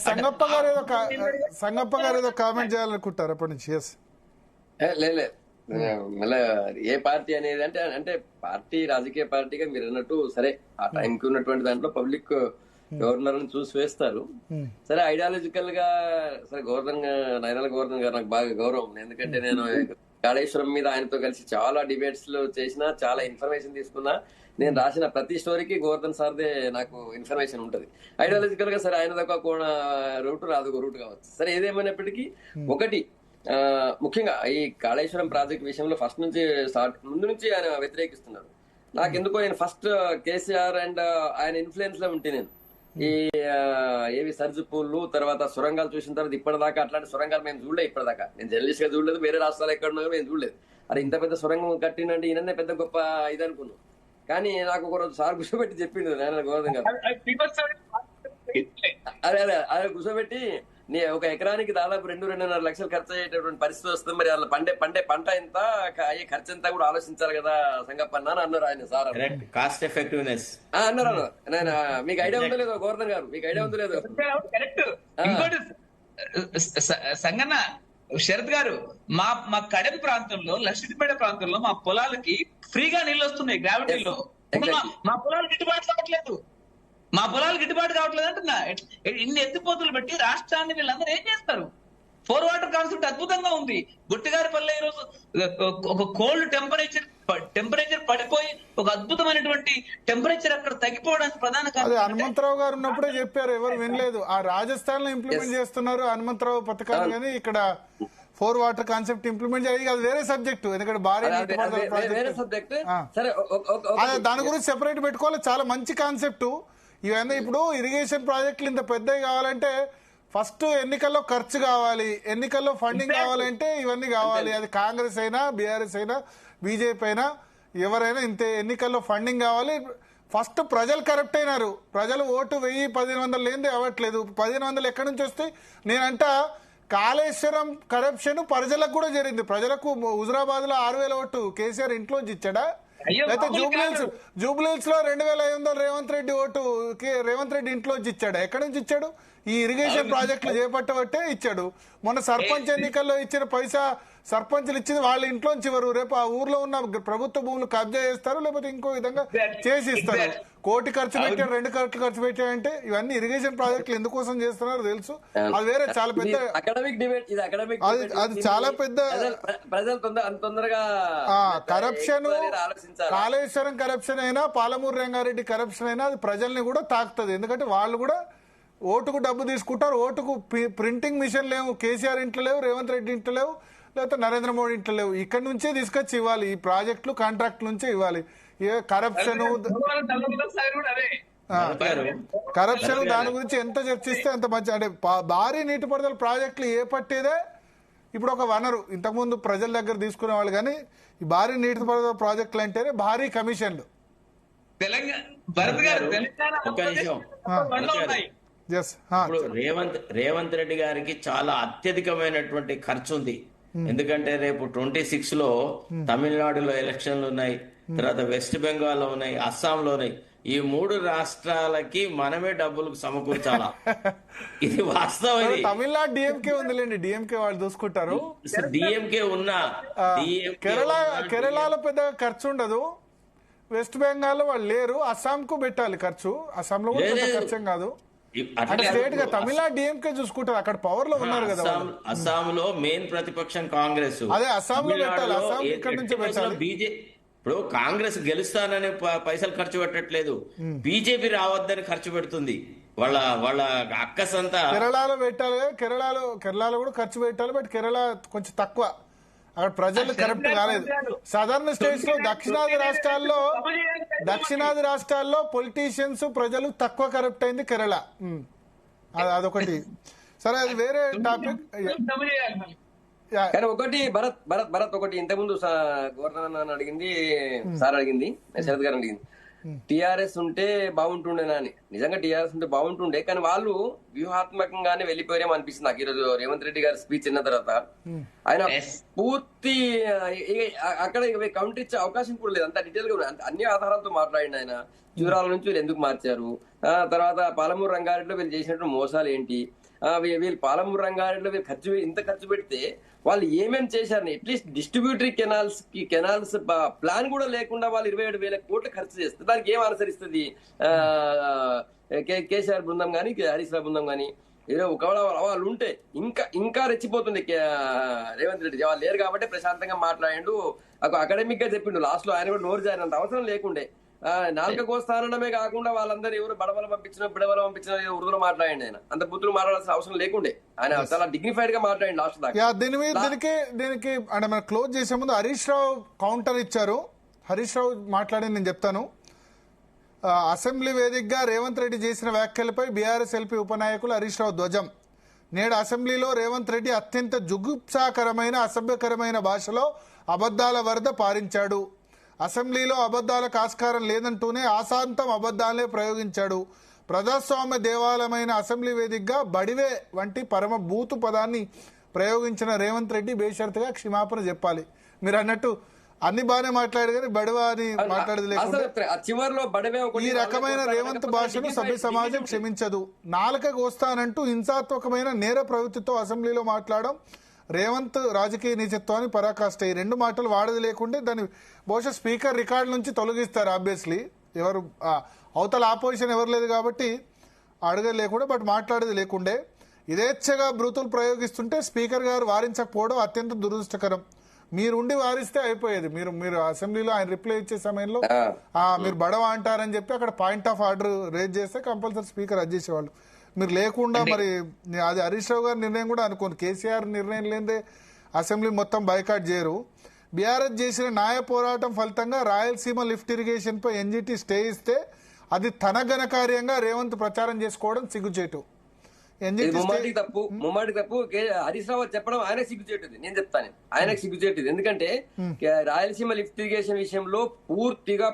S2: సంగప్ప గారు ఏదో కామెంట్ చేయాలనుకుంటారు అప్పటి నుంచి.
S5: మళ్ళీ ఏ పార్టీ అనేది అంటే పార్టీ రాజకీయ పార్టీగా మీరు అన్నట్టు సరే, ఆ టైంకి ఉన్నటువంటి దాంట్లో పబ్లిక్ గవర్నర్ ని చూసి వేస్తారు. సరే, ఐడియాలజికల్ గా సరే నయనాల గోవర్ధన్ గారు నాకు బాగా గౌరవం. ఎందుకంటే నేను కాళేశ్వరం మీద ఆయనతో కలిసి చాలా డిబేట్స్ లో చేసిన, చాలా ఇన్ఫర్మేషన్ తీసుకున్నా. నేను రాసిన ప్రతి స్టోరీకి గోవర్ధన్ సార్దే నాకు ఇన్ఫర్మేషన్ ఉంటది. ఐడియాలజికల్ గా సరే ఆయన దాకా రూట్ రాదు, రూట్ కావచ్చు. సరే, ఏదేమైనప్పటికీ ఒకటి ముఖ్యంగా ఈ కాళేశ్వరం ప్రాజెక్ట్ విషయంలో ఫస్ట్ నుంచి ముందు నుంచి ఆయన వ్యతిరేకిస్తున్నారు. నాకెందుకో నేను ఫస్ట్ కేసీఆర్ అండ్ ఆయన ఇన్ఫ్లుయెన్స్ లో ఉంటే నేను ఏవి సర్జ్ పూళ్ళు తర్వాత సొరంగాలు చూసిన తర్వాత ఇప్పటిదాకా అట్లాంటి సొరంగాలు మేము చూడలేదు. ఇప్పటిదాకా నేను జర్నలిస్ట్ గా చూడలేదు, వేరే రాష్ట్రాలు ఎక్కడ ఉన్నా మేము చూడలేదు. అరే ఇంత పెద్ద సొరంగం కట్టినంటే ఈయననే పెద్ద గొప్ప ఇది అనుకున్నాం. కానీ నాకు ఒకరోజు సార్ కూర్చోబెట్టి చెప్పిండు నాయన గోవర్ధన్ గారు, అదే కూర్చోబెట్టి నీ ఒక ఎకరానికి దాదాపు 2-2.5 లక్షలు ఖర్చు అయ్యేటటువంటి పరిస్థితి వస్తుంది, మరి అలా పండే పంట ఎంత అయ్యే ఖర్చు ఎంత కూడా ఆలోచించాలి కదా సంగప్పన్న అని అన్నారు ఆయన సార్.
S3: కాస్ట్ ఎఫెక్టివ్నెస్
S5: అన్నారు. నేను మీకు ఐడియా ఉందో లేదో గోవర్ధన్ గారు, మీకు ఐడియా ఉందో లేదో?
S4: సంగన్న శరత్ గారు, మా కడెం ప్రాంతంలో, లక్ష్మీపేట ప్రాంతంలో మా పొలాలకి ఫ్రీగా నీళ్ళు వస్తున్నాయి గ్రావిటీలో. మా పొలాలు గిట్టుబాటు కావట్లేదు అంటున్నా. ఇన్ని ఎత్తిపోతులు పెట్టి రాష్ట్రాన్ని వీళ్ళందరూ ఏం చేస్తారు? 4 వాటర్ కాన్సెప్ట్ అద్భుతంగా ఉంది. గుట్టిగారిపల్లి ఈ రోజు ఒక కోల్డ్ టెంపరేచర్ పడిపోయి ఒక అద్భుతమైనటువంటి టెంపరేచర్ అక్కడ తగ్గిపోవడానికి ప్రధాన కారణం
S2: హనుమంతరావు గారు ఉన్నప్పుడే చెప్పారు, ఎవరు వినలేదు. ఆ రాజస్థాన్ లో ఇంప్లిమెంట్ చేస్తున్నారు హనుమంతరావు పథకాలు, కానీ ఇక్కడ 4 వాటర్ కాన్సెప్ట్ ఇంప్లిమెంట్ చేయాలి. అది వేరే సబ్జెక్టు, ఎందుకంటే భారీ దాని గురించి సెపరేట్ పెట్టుకోవాలి. చాలా మంచి కాన్సెప్ట్ ఇవన్నీ. ఇప్పుడు ఇరిగేషన్ ప్రాజెక్టులు ఇంత పెద్దవి కావాలంటే ఫస్ట్ ఎన్నికల్లో ఖర్చు కావాలి, ఎన్నికల్లో ఫండింగ్ కావాలంటే ఇవన్నీ కావాలి. అది కాంగ్రెస్ అయినా, బీఆర్ఎస్ అయినా, బీజేపీ అయినా, ఎవరైనా ఇంతే ఎన్నికల్లో ఫండింగ్ కావాలి. ఫస్ట్ ప్రజలు కరప్ట్ అయినారు. ప్రజలు ఓటు 1000-1500 లేనిదే అవ్వట్లేదు. 1500 ఎక్కడి నుంచి వస్తాయి? నేనంట కాళేశ్వరం కరప్షన్ ప్రజలకు కూడా జరిగింది. ప్రజలకు హుజురాబాద్ లో 6000 ఓటు కేసీఆర్ ఇంట్లోంచి ఇచ్చాడా?
S4: అయ్యో,
S2: అయితే
S4: మామూలు కాదు.
S2: జూబ్లీహిల్స్ లో 2500 రేవంత్ రెడ్డి ఓటు రేవంత్ రెడ్డి ఇంట్లో నుంచి ఇచ్చాడు. ఎక్కడి నుంచి ఇచ్చాడు? ఈ ఇరిగేషన్ ప్రాజెక్టులు చేపట్టబట్టే ఇచ్చాడు. మొన్న సర్పంచ్ ఎన్నికల్లో ఇచ్చిన పైసా సర్పంచ్లు ఇచ్చింది వాళ్ళ ఇంట్లోంచి ఇవ్వరు. రేపు ఆ ఊర్లో ఉన్న ప్రభుత్వ భూములు కబ్జా చేస్తారు, లేకపోతే ఇంకో విధంగా చేసి ఇస్తారు. కోటి ఖర్చు పెట్టాడు, 2 కోట్లు ఖర్చు పెట్టాడంటే ఇవన్నీ ఇరిగేషన్ ప్రాజెక్టులు ఎందుకోసం చేస్తున్నారో తెలుసు. అది వేరే చాలా పెద్ద
S5: అకాడమిక్ డిబేట్, ఇది అకాడమిక్
S2: అది చాలా పెద్ద
S5: ప్రజలు అంత తొందరగా
S2: కరప్షన్.
S5: ఆలోచించాలి.
S2: కాళేశ్వరం కరప్షన్ అయినా పాలమూరు రంగారెడ్డి కరప్షన్ అయినా అది ప్రజల్ని కూడా తాకుతుంది. ఎందుకంటే వాళ్ళు కూడా ఓటుకు డబ్బు తీసుకుంటారు. ఓటుకు ప్రింటింగ్ మిషన్ లేవు, కేసీఆర్ ఇంట్లో లేవు, రేవంత్ రెడ్డి ఇంట్లో లేవు, లేకపోతే నరేంద్ర మోడీ ఇంట్లో లేవు. ఇక్కడ నుంచే తీసుకొచ్చి ఇవ్వాలి. ఈ ప్రాజెక్టులు కాంట్రాక్ట్ నుంచే ఇవ్వాలి. ఏ కరప్షన్ కరప్షన్ దాని గురించి ఎంత చర్చిస్తే అంత మంచి. అంటే భారీ నీటిపారుదల ప్రాజెక్టులు ఏ పట్టేదే ఇప్పుడు ఒక వనరు. ఇంతకుముందు ప్రజల దగ్గర తీసుకునే వాళ్ళు, కానీ ఈ భారీ నీటిపారుదల ప్రాజెక్టులు అంటేనే భారీ కమిషన్లు.
S3: ఒక్క నిమిషం. ఇప్పుడు రేవంత్ రెడ్డి గారికి చాలా అత్యధికమైనటువంటి ఖర్చు ఉంది. ఎందుకంటే రేపు 26 లో తమిళనాడులో ఎలక్షన్లు ఉన్నాయి, తర్వాత వెస్ట్ బెంగాల్ లో ఉన్నాయి, అస్సాంలో ఉన్నాయి. ఈ 3 రాష్ట్రాలకి మనమే డబ్బులు సమకూర్చాలా? ఇది వాస్తవం. ఇది
S2: తమిళనాడు డిఎంకే ఉందిలేండి, డిఎంకే వాళ్ళు చూసుకుంటారు.
S3: డిఎంకే ఉన్నా
S2: కేరళలో పెద్దగా ఖర్చు ఉండదు, వెస్ట్ బెంగాల్ లో వాళ్ళు లేరు, అస్సాంకు పెట్టాలి ఖర్చు. అస్సాంలో కూడా పెద్ద ఖర్చు కాదు. అంటే స్టేట్ గా తమిళనాడు డిఎంకే చూసుకుంటారు, అక్కడ పవర్ లో ఉన్నారు కదా.
S3: అస్సాంలో మెయిన్ ప్రతిపక్షం కాంగ్రెస్.
S2: అదే అస్సాంలో పెట్టాలి, అస్సాం ఇక్కడ నుంచి పెట్టాలి.
S3: ఇప్పుడు కాంగ్రెస్ గెలుస్తానని పైసలు ఖర్చు పెట్టట్లేదు, బీజేపీ రావద్దని ఖర్చు పెడుతుంది. వాళ్ళ అక్కసంతా
S2: కేరళలో పెట్టాలి. కేరళలో కూడా ఖర్చు పెట్టాలి, బట్ కేరళ కొంచెం తక్కువ. అక్కడ ప్రజలు కరెక్ట్ కాలేదు. సదర్న్ స్టేట్స్ లో దక్షిణాది రాష్ట్రాల్లో పొలిటీషియన్స్ ప్రజలు తక్కువ కరప్ట్ అయింది కేరళ. అదొకటి. సరే, అది వేరే టాపిక్.
S5: కానీ ఒకటి భరత్ ఒకటి ఇంతకుముందు గవర్నర్ అడిగింది, సార్ అడిగింది, శరత్ గారు అడిగింది, టిఆర్ఎస్ ఉంటే బాగుంటుండేనా అని. నిజంగా టిఆర్ఎస్ ఉంటే బాగుంటుండే, కానీ వాళ్ళు వ్యూహాత్మకంగానే వెళ్ళిపోయారేమో అనిపిస్తుంది నాకు. ఈరోజు రేవంత్ రెడ్డి గారి స్పీచ్ విన్న తర్వాత ఆయన పూర్తి అక్కడ కౌంటర్ ఇచ్చే అవకాశం కూడా లేదు. అంత డీటెయిల్ గా అన్ని ఆధారాలతో మాట్లాడింది ఆయన. చూరాల నుంచి వీళ్ళు ఎందుకు మార్చారు, తర్వాత పాలమూరు రంగారెడ్డిలో వీళ్ళు చేసినట్టు మోసాలు ఏంటి, వీళ్ళు పాలమూరు రంగారెడ్డిలో వీళ్ళు ఇంత ఖర్చు పెడితే వాళ్ళు ఏమేమి చేశారని, అట్లీస్ట్ డిస్ట్రిబ్యూటరీ కెనాల్స్ ప్లాన్ కూడా లేకుండా వాళ్ళు 27,000 కోట్లు ఖర్చు చేస్తే దానికి ఏం అనుసరిస్తుంది కేసీఆర్ బృందం కానీ హరీష్ రావు బృందం కానీ? ఒకవేళ వాళ్ళు ఉంటే ఇంకా రెచ్చిపోతుంది రేవంత్ రెడ్డి. వాళ్ళు లేరు కాబట్టి ప్రశాంతంగా మాట్లాడిండు, అకాడమిక్ గా చెప్పిండు. లాస్ట్ లో ఆయన కూడా నోరు జారినంత అవసరం లేకుండే. నాలుక కోస్తానమే కాకుండా వాళ్ళందరూ ఎవరు బిడవలు పంపించిన ఉర్దూలో మాట్లాడండి. ఆయన అంత బుద్ధులు మాట్లాడాల్సిన అవసరం లేకుండే. ఆయన చాలా డిగ్నిఫైడ్ గా మాట్లాడండి లాస్ట్ దాకా.
S2: దీనికి అంటే మనం క్లోజ్ చేసే ముందు హరీష్ రావు కౌంటర్ ఇచ్చారు. హరీష్ రావు మాట్లాడి నేను చెప్తాను. అసెంబ్లీ వేదికగా రేవంత్ రెడ్డి చేసిన వ్యాఖ్యలపై బీఆర్ఎస్ ఎల్పీ ఉపనాయకులు హరీష్ రావు ధ్వజం. నేడు అసెంబ్లీలో రేవంత్ రెడ్డి అత్యంత జుగుప్సాకరమైన అసభ్యకరమైన భాషలో అబద్దాల వరద పారించాడు. అసెంబ్లీలో అబద్దాలకు ఆస్కారం లేదంటూనే ఆశాంతం అబద్దాలే ప్రయోగించాడు. ప్రజాస్వామ్య దేవాలయమైన అసెంబ్లీ వేదికగా బడివే వంటి పరమ బూతు పదాన్ని ప్రయోగించిన రేవంత్ రెడ్డి బేషరతుగా క్షమాపణ చెప్పాలి. మీరు అన్నట్టు అన్ని బాగానే మాట్లాడు కానీ బడివా అని మాట్లాడేది లేకుండా ఈ రకమైన రేవంత్ భాషను సభ్య సమాజం క్షమించదు. నాలుకకు వస్తానంటూ హింసాత్మకమైన నేర ప్రవృత్తితో అసెంబ్లీలో మాట్లాడడం రేవంత్ రాజకీయ నీచత్వాన్ని పరాకాష్ట. ఈ 2 మాటలు వాడది లేకుంటే దాన్ని బహుశా స్పీకర్ రికార్డు నుంచి తొలగిస్తారు. ఆబ్వియస్లీ ఎవరు అవతల ఆపోజిషన్ ఎవరు లేదు కాబట్టి అడగది లేకుండా, బట్ మాట్లాడేది లేకుండే యథేచ్ఛగా బ్రూతులు ప్రయోగిస్తుంటే స్పీకర్ గారు వారించకపోవడం అత్యంత దురదృష్టకరం. మీరుండి వారిస్తే అయిపోయేది. మీరు అసెంబ్లీలో ఆయన రిప్లై ఇచ్చే సమయంలో మీరు బడవ అంటారని చెప్పి అక్కడ పాయింట్ ఆఫ్ ఆర్డర్ రేజ్ చేస్తే కంపల్సరీ స్పీకర్ అది చేసేవాళ్ళు. మీరు లేకుండా మరి అది హరీష్ రావు గారి నిర్ణయం కూడా అనుకోండి. కేసీఆర్ నిర్ణయం లేదే అసెంబ్లీ మొత్తం బైకాట్ చేయరు. బీఆర్ఎస్ చేసిన న్యాయ పోరాటం ఫలితంగా రాయలసీమ లిఫ్ట్ ఇరిగేషన్ పై ఎన్జీటీ స్టే ఇస్తే అది తన ఘనకార్యంగా రేవంత్ ప్రచారం చేసుకోవడం సిగ్గుచేటు.
S5: ఇది
S2: ఎన్జిటి
S5: ముమ్మాటికి తప్పు హరీష్ రావు చెప్పడం ఆయన సిగ్గుచేటుంది. నేను చెప్తాను ఆయనకు సిగ్గుచేటుంది. ఎందుకంటే రాయలసీమ లిఫ్ట్ ఇరిగేషన్ విషయంలో పూర్తిగా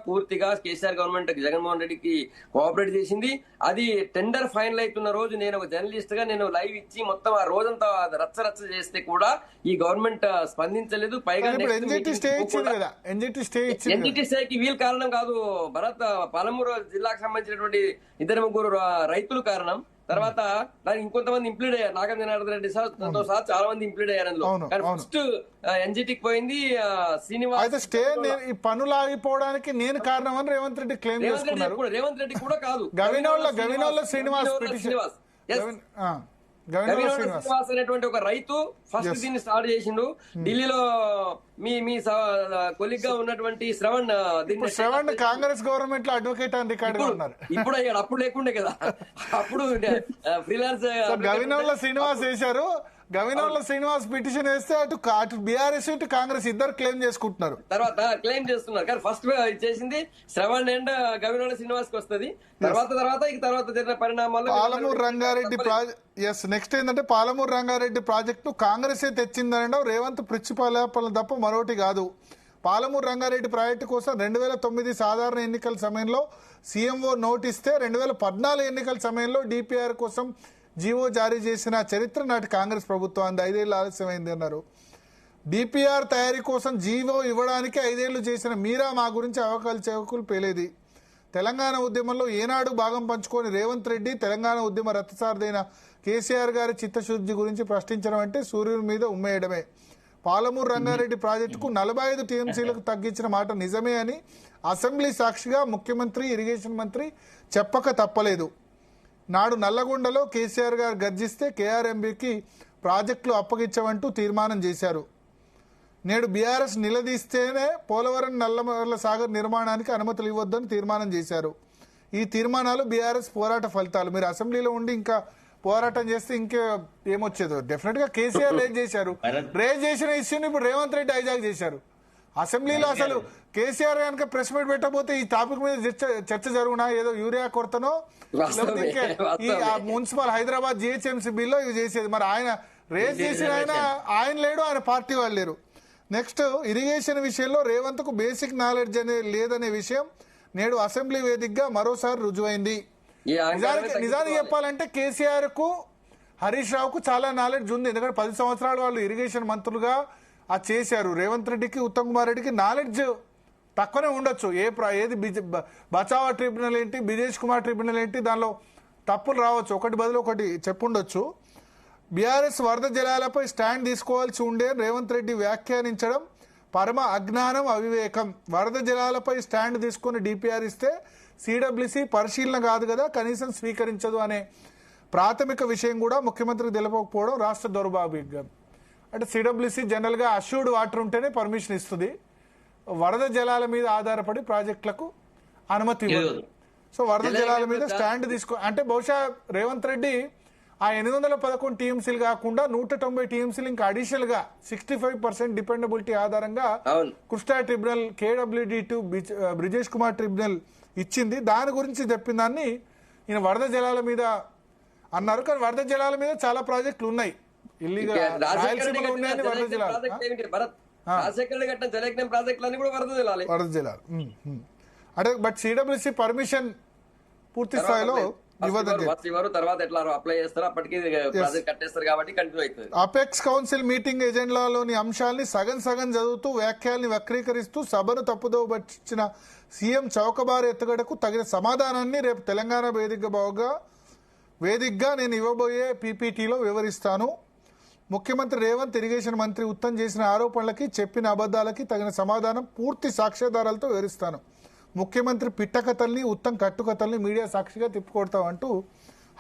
S5: కేసీఆర్ గవర్నమెంట్ జగన్మోహన్ రెడ్డికి కోఆపరేట్ చేసింది. అది టెండర్ ఫైనల్ అవుతున్న రోజు నేను ఒక జర్నలిస్ట్ గా నేను లైవ్ ఇచ్చి మొత్తం ఆ రోజంతా రచ్చ చేస్తే కూడా ఈ గవర్నమెంట్ స్పందించలేదు. పైగా
S2: ఎన్జిటి
S5: స్టేకి వీళ్ళు కారణం కాదు భరత్, పాలమూరు జిల్లాకు సంబంధించినటువంటి 2-3 రైతులు కారణం. తర్వాత దానికి ఇంకొంతమంది ఇంప్లీడ్ అయ్యారు. నాగం జనార్దన్ రెడ్డి తో సహా చాలా మంది ఇంప్లీడ్ అయ్యారు అందులో. కానీ ఫస్ట్ ఎన్జిటికి పోయింది శ్రీనివాస్.
S2: స్టే ఈ పనులు ఆగిపోవడానికి నేను కారణం అని రేవంత్ రెడ్డి క్లెయిమ్ చేసుకున్నారు.
S5: రేవంత్ రెడ్డి కూడా కాదు,
S2: గవినోళ్ళ శ్రీనివాస్
S5: శ్రీనివాస్ అనేటువంటి ఒక రైతు ఫస్ట్ దీన్ని స్టార్ట్ చేసిండు. ఢిల్లీలో మీ కొలిగ్ గా ఉన్నటువంటి శ్రవణ్
S2: కాంగ్రెస్ గవర్నమెంట్ లో అడ్వకేట్ అని రికార్డు ఉన్నారు.
S5: ఇప్పుడు అయ్యాడు, అప్పుడు లేకుండే కదా. అప్పుడు ఫ్రీలాన్స్
S2: గవినోళ్ళ శ్రీనివాస్ వేశారు. గవినోళ్ళ శ్రీనివాస్ పిటిషన్ వేస్తే అటు బీఆర్ఎస్ ఇటు కాంగ్రెస్ ఇద్దరు క్లెయిమ్ చేసుకుంటున్నారు.
S5: తర్వాత క్లెయిమ్ చేస్తున్నారు. కానీ ఫస్ట్ చేసింది శ్రవణ్ అండ్ గవినోళ్ళ శ్రీనివాస్ కి వస్తుంది. తర్వాత జరిగిన పరిణామాలు
S2: పాలమూరు రంగారెడ్డి నెక్స్ట్ ఏంటంటే పాలమూరు రంగారెడ్డి ప్రాజెక్టు కాంగ్రెసే తెచ్చిందనడం రేవంత్ పిచ్చిపాలపల తప్ప మరొకటి కాదు. పాలమూరు రంగారెడ్డి ప్రాజెక్టు కోసం 2009 సాధారణ ఎన్నికల సమయంలో సీఎంఓ నోటిస్తే 2014 ఎన్నికల సమయంలో డిపిఆర్ కోసం జీవో జారీ చేసిన చరిత్ర నాటి కాంగ్రెస్ ప్రభుత్వం. 5 ఏళ్ళు ఆలస్యమైంది అన్నారు. డిపిఆర్ తయారీ కోసం జీవో ఇవ్వడానికి 5 ఏళ్లు చేసిన మీరా మా గురించి అవకాశాలు చెవకులు పేలేది. తెలంగాణ ఉద్యమంలో ఏనాడు భాగం పంచుకొని రేవంత్ రెడ్డి తెలంగాణ ఉద్యమ రథసారథైన కేసీఆర్ గారి చిత్తశుద్ధి గురించి ప్రశ్నించడం అంటే సూర్యుని మీద ఉమ్మేయడమే. పాలమూరు రంగారెడ్డి ప్రాజెక్టుకు 45 టీఎంసీలకు తగ్గించిన మాట నిజమే అని అసెంబ్లీ సాక్షిగా ముఖ్యమంత్రి, ఇరిగేషన్ మంత్రి చెప్పక తప్పలేదు. నాడు నల్లగొండలో కేసీఆర్ గారు గర్జిస్తే కేఆర్ఎంబీకి ప్రాజెక్టులు అప్పగించమంటూ తీర్మానం చేశారు. నేడు బీఆర్ఎస్ నిలదీస్తేనే పోలవరం నల్లమల్ల సాగర్ నిర్మాణానికి అనుమతులు ఇవ్వొద్దని తీర్మానం చేశారు. ఈ తీర్మానాలు బీఆర్ఎస్ పోరాట ఫలితాలు. మీరు అసెంబ్లీలో ఉండి ఇంకా పోరాటం చేస్తే ఇంకా ఏమొచ్చేదో. డెఫినెట్ గా కేసీఆర్ రేజ్ చేశారు. రేజ్ చేసిన ఇష్యూని ఇప్పుడు రేవంత్ రెడ్డి హైజాక్ చేశారు. అసెంబ్లీలో అసలు కేసీఆర్ కనుక ప్రెస్ మీట్ పెట్టకపోతే ఈ టాపిక్ మీద చర్చ జరుగునా, ఏదో యూరియా కొరతనో లేకపోతే ఈ మున్సిపల్ హైదరాబాద్ జిహెచ్ఎంసీ బిల్లో ఇవి చేసేది. మరి ఆయన రేజ్ చేసిన ఆయన లేడు, ఆయన పార్టీ వాళ్ళు లేరు. నెక్స్ట్ ఇరిగేషన్ విషయంలో రేవంత్ కు బేసిక్ నాలెడ్జ్ అనేది లేదనే విషయం నేడు అసెంబ్లీ వేదికగా మరోసారి రుజువైంది. నిజానికి చెప్పాలంటే కేసీఆర్ కు, హరీష్ రావుకు చాలా నాలెడ్జ్ ఉంది. ఎందుకంటే 10 సంవత్సరాలు వాళ్ళు ఇరిగేషన్ మంత్రులుగా అది చేశారు. రేవంత్ రెడ్డికి, ఉత్తమ్ కుమార్ రెడ్డికి నాలెడ్జ్ తక్కువనే ఉండొచ్చు. ఏది బచావా ట్రిబ్యునల్ ఏంటి, బిజేష్ కుమార్ ట్రిబ్యునల్ ఏంటి, దానిలో తప్పులు రావచ్చు, ఒకటి బదులు ఒకటి చెప్పుండొచ్చు. బీఆర్ఎస్ వరద జలాలపై స్టాండ్ తీసుకోవాల్సి ఉండే రేవంత్ రెడ్డి వ్యాఖ్యానించడం పరమ అజ్ఞానం, అవివేకం. వరద జలాలపై స్టాండ్ తీసుకుని డిపిఆర్ ఇస్తే సిడబ్ల్యూసి పరిశీలన కాదు కదా, కనీసం స్వీకరించదు అనే ప్రాథమిక విషయం కూడా ముఖ్యమంత్రికి తెలియకపోవడం రాష్ట్ర దౌర్భాగ్యం. అంటే సిడబ్ల్యూసి జనరల్ గా అష్యూర్డ్ వాటర్ ఉంటేనే పర్మిషన్ ఇస్తుంది. వరద జలాల మీద ఆధారపడి ప్రాజెక్టులకు అనుమతి ఇవ్వదు. సో వరద జలాల మీద స్టాండ్ అంటే బహుశా రేవంత్ రెడ్డి ఆ 811 టీఎంసీలు కాకుండా 190 టీఎంసీలు ఇంకా అడిషనల్ గా 65% డిపెండబిలిటీ ఆధారంగా Krishna tribunal, KWD2 Brijesh Kumar tribunal ఇచ్చింది. దాని గురించి చెప్పిన దాన్ని ఈయన వరద జలాల మీద అన్నారు. కానీ వరద జలాల మీద చాలా ప్రాజెక్టులు ఉన్నాయి. ఇల్లీగల్ రాయలసీమలో ఉన్నాయని వరద జలాలు, వరద జలాలు అంటే బట్ సిడబ్ల్యూసి పర్మిషన్ పూర్తి స్థాయిలో అపెక్స్ కౌన్సిల్ మీటింగ్ ఎజెండాలోని అంశాలని సగం చదువుతూ వ్యాఖ్యల్ని వక్రీకరిస్తూ సభను తప్పుదోవ పట్టించిన సీఎం చౌకబారు ఎత్తుగడకు తగిన సమాధానాన్ని రేపు తెలంగాణ వేదికగా నేను ఇవ్వబోయే పీపీటీలో వివరిస్తాను. ముఖ్యమంత్రి రేవంత్, ఇరిగేషన్ మంత్రి ఉత్తమ్ చేసిన ఆరోపణలకి, చెప్పిన అబద్దాలకి తగిన సమాధానం పూర్తి సాక్ష్యాధారాలతో వివరిస్తాను. ముఖ్యమంత్రి పిట్టకథల్ని, ఉత్తమ్ కట్టుకథల్ని మీడియా సాక్షిగా తిప్పికొడతామంటూ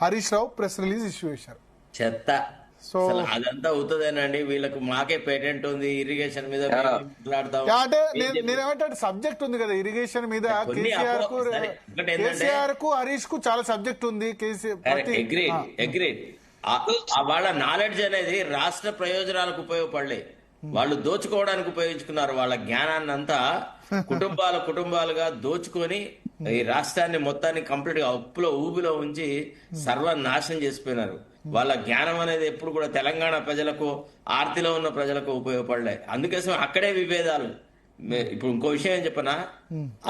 S2: Harish Rao press release issue చేశారు.
S3: చెత్త. సో అదంతా అవుతుందేనండి. వీళ్ళకు మాకే పేటెంట్ ఉంది ఇరిగేషన్ మీద మాట్లాడతాం.
S2: అంటే నేనేమంటే సబ్జెక్ట్ ఉంది కదా ఇరిగేషన్ మీద. కేసీఆర్ కు హరీష్ కు చాలా సబ్జెక్ట్ ఉంది.
S3: అగ్రీడ్. వాళ్ళ నాలెడ్జ్ అనేది రాష్ట్ర ప్రయోజనాలకు ఉపయోగపడలే, వాళ్ళు దోచుకోవడానికి ఉపయోగించుకున్నారు. వాళ్ళ జ్ఞానాన్ని అంతా కుటుంబాలుగా దోచుకొని ఈ రాష్ట్రాన్ని మొత్తాన్ని కంప్లీట్ గా అప్పులో ఊబిలో ఉంచి సర్వనాశనం చేసిపోయినారు. వాళ్ళ జ్ఞానం అనేది ఎప్పుడు కూడా తెలంగాణ ప్రజలకు, ఆర్తిలో ఉన్న ప్రజలకు ఉపయోగపడలే. అందుకోసం అక్కడే విభేదాలు. ఇప్పుడు ఇంకో విషయం ఏం చెప్పనా,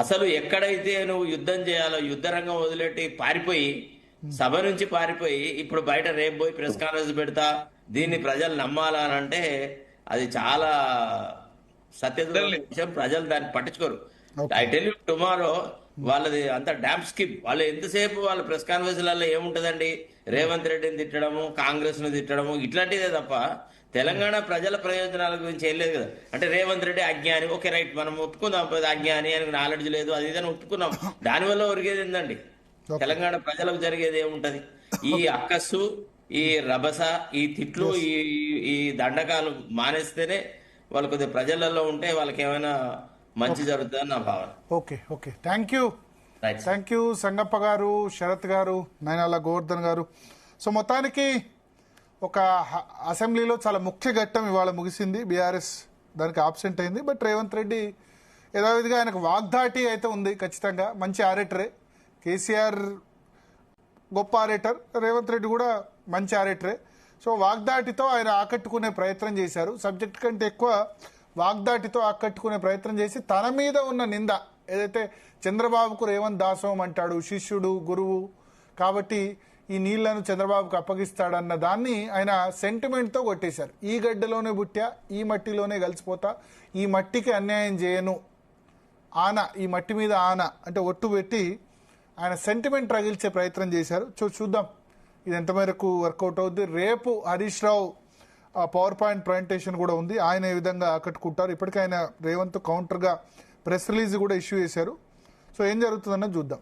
S3: అసలు ఎక్కడైతే నువ్వు యుద్ధం చేయాలో యుద్ధ రంగం వదిలేటి పారిపోయి, సభ నుంచి పారిపోయి ఇప్పుడు బయట రేపు పోయి ప్రెస్ కాన్ఫరెన్స్ పెడతా దీన్ని ప్రజలు నమ్మాలా అని అంటే అది చాలా సత్యదూర విషయం. ప్రజలు దాన్ని పట్టించుకోరు. ఐ టెల్ యూ టుమారో వాళ్ళది అంత డ్యామ్ స్కిప్. వాళ్ళు ఎంతసేపు వాళ్ళ ప్రెస్ కాన్ఫరెన్స్లలో ఏముంటదండి, రేవంత్ రెడ్డిని తిట్టడము, కాంగ్రెస్ ను తిట్టడము, ఇట్లాంటిదే తప్ప తెలంగాణ ప్రజల ప్రయోజనాల గురించి ఏం లేదు కదా. అంటే రేవంత్ రెడ్డి అజ్ఞాని, ఓకే రైట్, మనం ఒప్పుకుందాం, అజ్ఞాని అని నాలెడ్జ్ లేదు అది ఇదని ఒప్పుకున్నాం. దానివల్ల ఒరిగేది ఏందండి, తెలంగాణ ప్రజలకు జరిగేది ఏముంటది? ఈ అక్కస్సు, ఈ రభస, ఈ తిట్లు, ఈ దండకాలు మానేస్తేనే వాళ్ళు కొద్దిగా ప్రజలలో ఉంటే వాళ్ళకి ఏమైనా మంచి జరుగుతుందని నా భావన.
S2: Okay okay, thank you Sangappa గారు, శరత్ గారు, నయనాల గోవర్ధన్ గారు. సో మొత్తానికి ఒక అసెంబ్లీలో చాలా ముఖ్య ఘట్టం ఇవాళ ముగిసింది. బీఆర్ఎస్ దానికి ఆబ్సెంట్ అయింది. బట్ రేవంత్ రెడ్డి యథావిధిగా ఆయనకు వాగ్దాటి అయితే ఉంది. ఖచ్చితంగా మంచి ఆరేటరే. కేసీఆర్ గొప్ప ఆరేటర్, రేవంత్ రెడ్డి కూడా మంచి ఆరేటరే. సో వాగ్దాటితో ఆయన ఆకట్టుకునే ప్రయత్నం చేశారు. సబ్జెక్ట్ కంటే ఎక్కువ వాగ్దాటితో ఆకట్టుకునే ప్రయత్నం చేసి తన మీద ఉన్న నింద ఏదైతే చంద్రబాబుకు రేవంత్ దాసోహం అంటాడు, శిష్యుడు గురువు కాబట్టి ఈ నీళ్లను చంద్రబాబుకు అప్పగిస్తాడన్న దాన్ని ఆయన సెంటిమెంట్తో కొట్టేశారు. ఈ గడ్డలోనే పుట్టా, ఈ మట్టిలోనే కలిసిపోతా, ఈ మట్టికి అన్యాయం చేయను, ఆన ఈ మట్టి మీద ఆన అంటే ఒట్టు పెట్టి ఆయన సెంటిమెంట్ రగిల్చే ప్రయత్నం చేశారు. చూద్దాం ఇది ఎంత మేరకు వర్కౌట్ అవుద్ది. రేపు Harish Rao power point presentation కూడా ఉంది. ఆయన ఏ విధంగా ఆకట్టుకుంటారు. ఇప్పటికీ ఆయన రేవంత్ కౌంటర్గా ప్రెస్ రిలీజ్ కూడా ఇష్యూ చేశారు. సో ఏం జరుగుతుందన్నది చూద్దాం.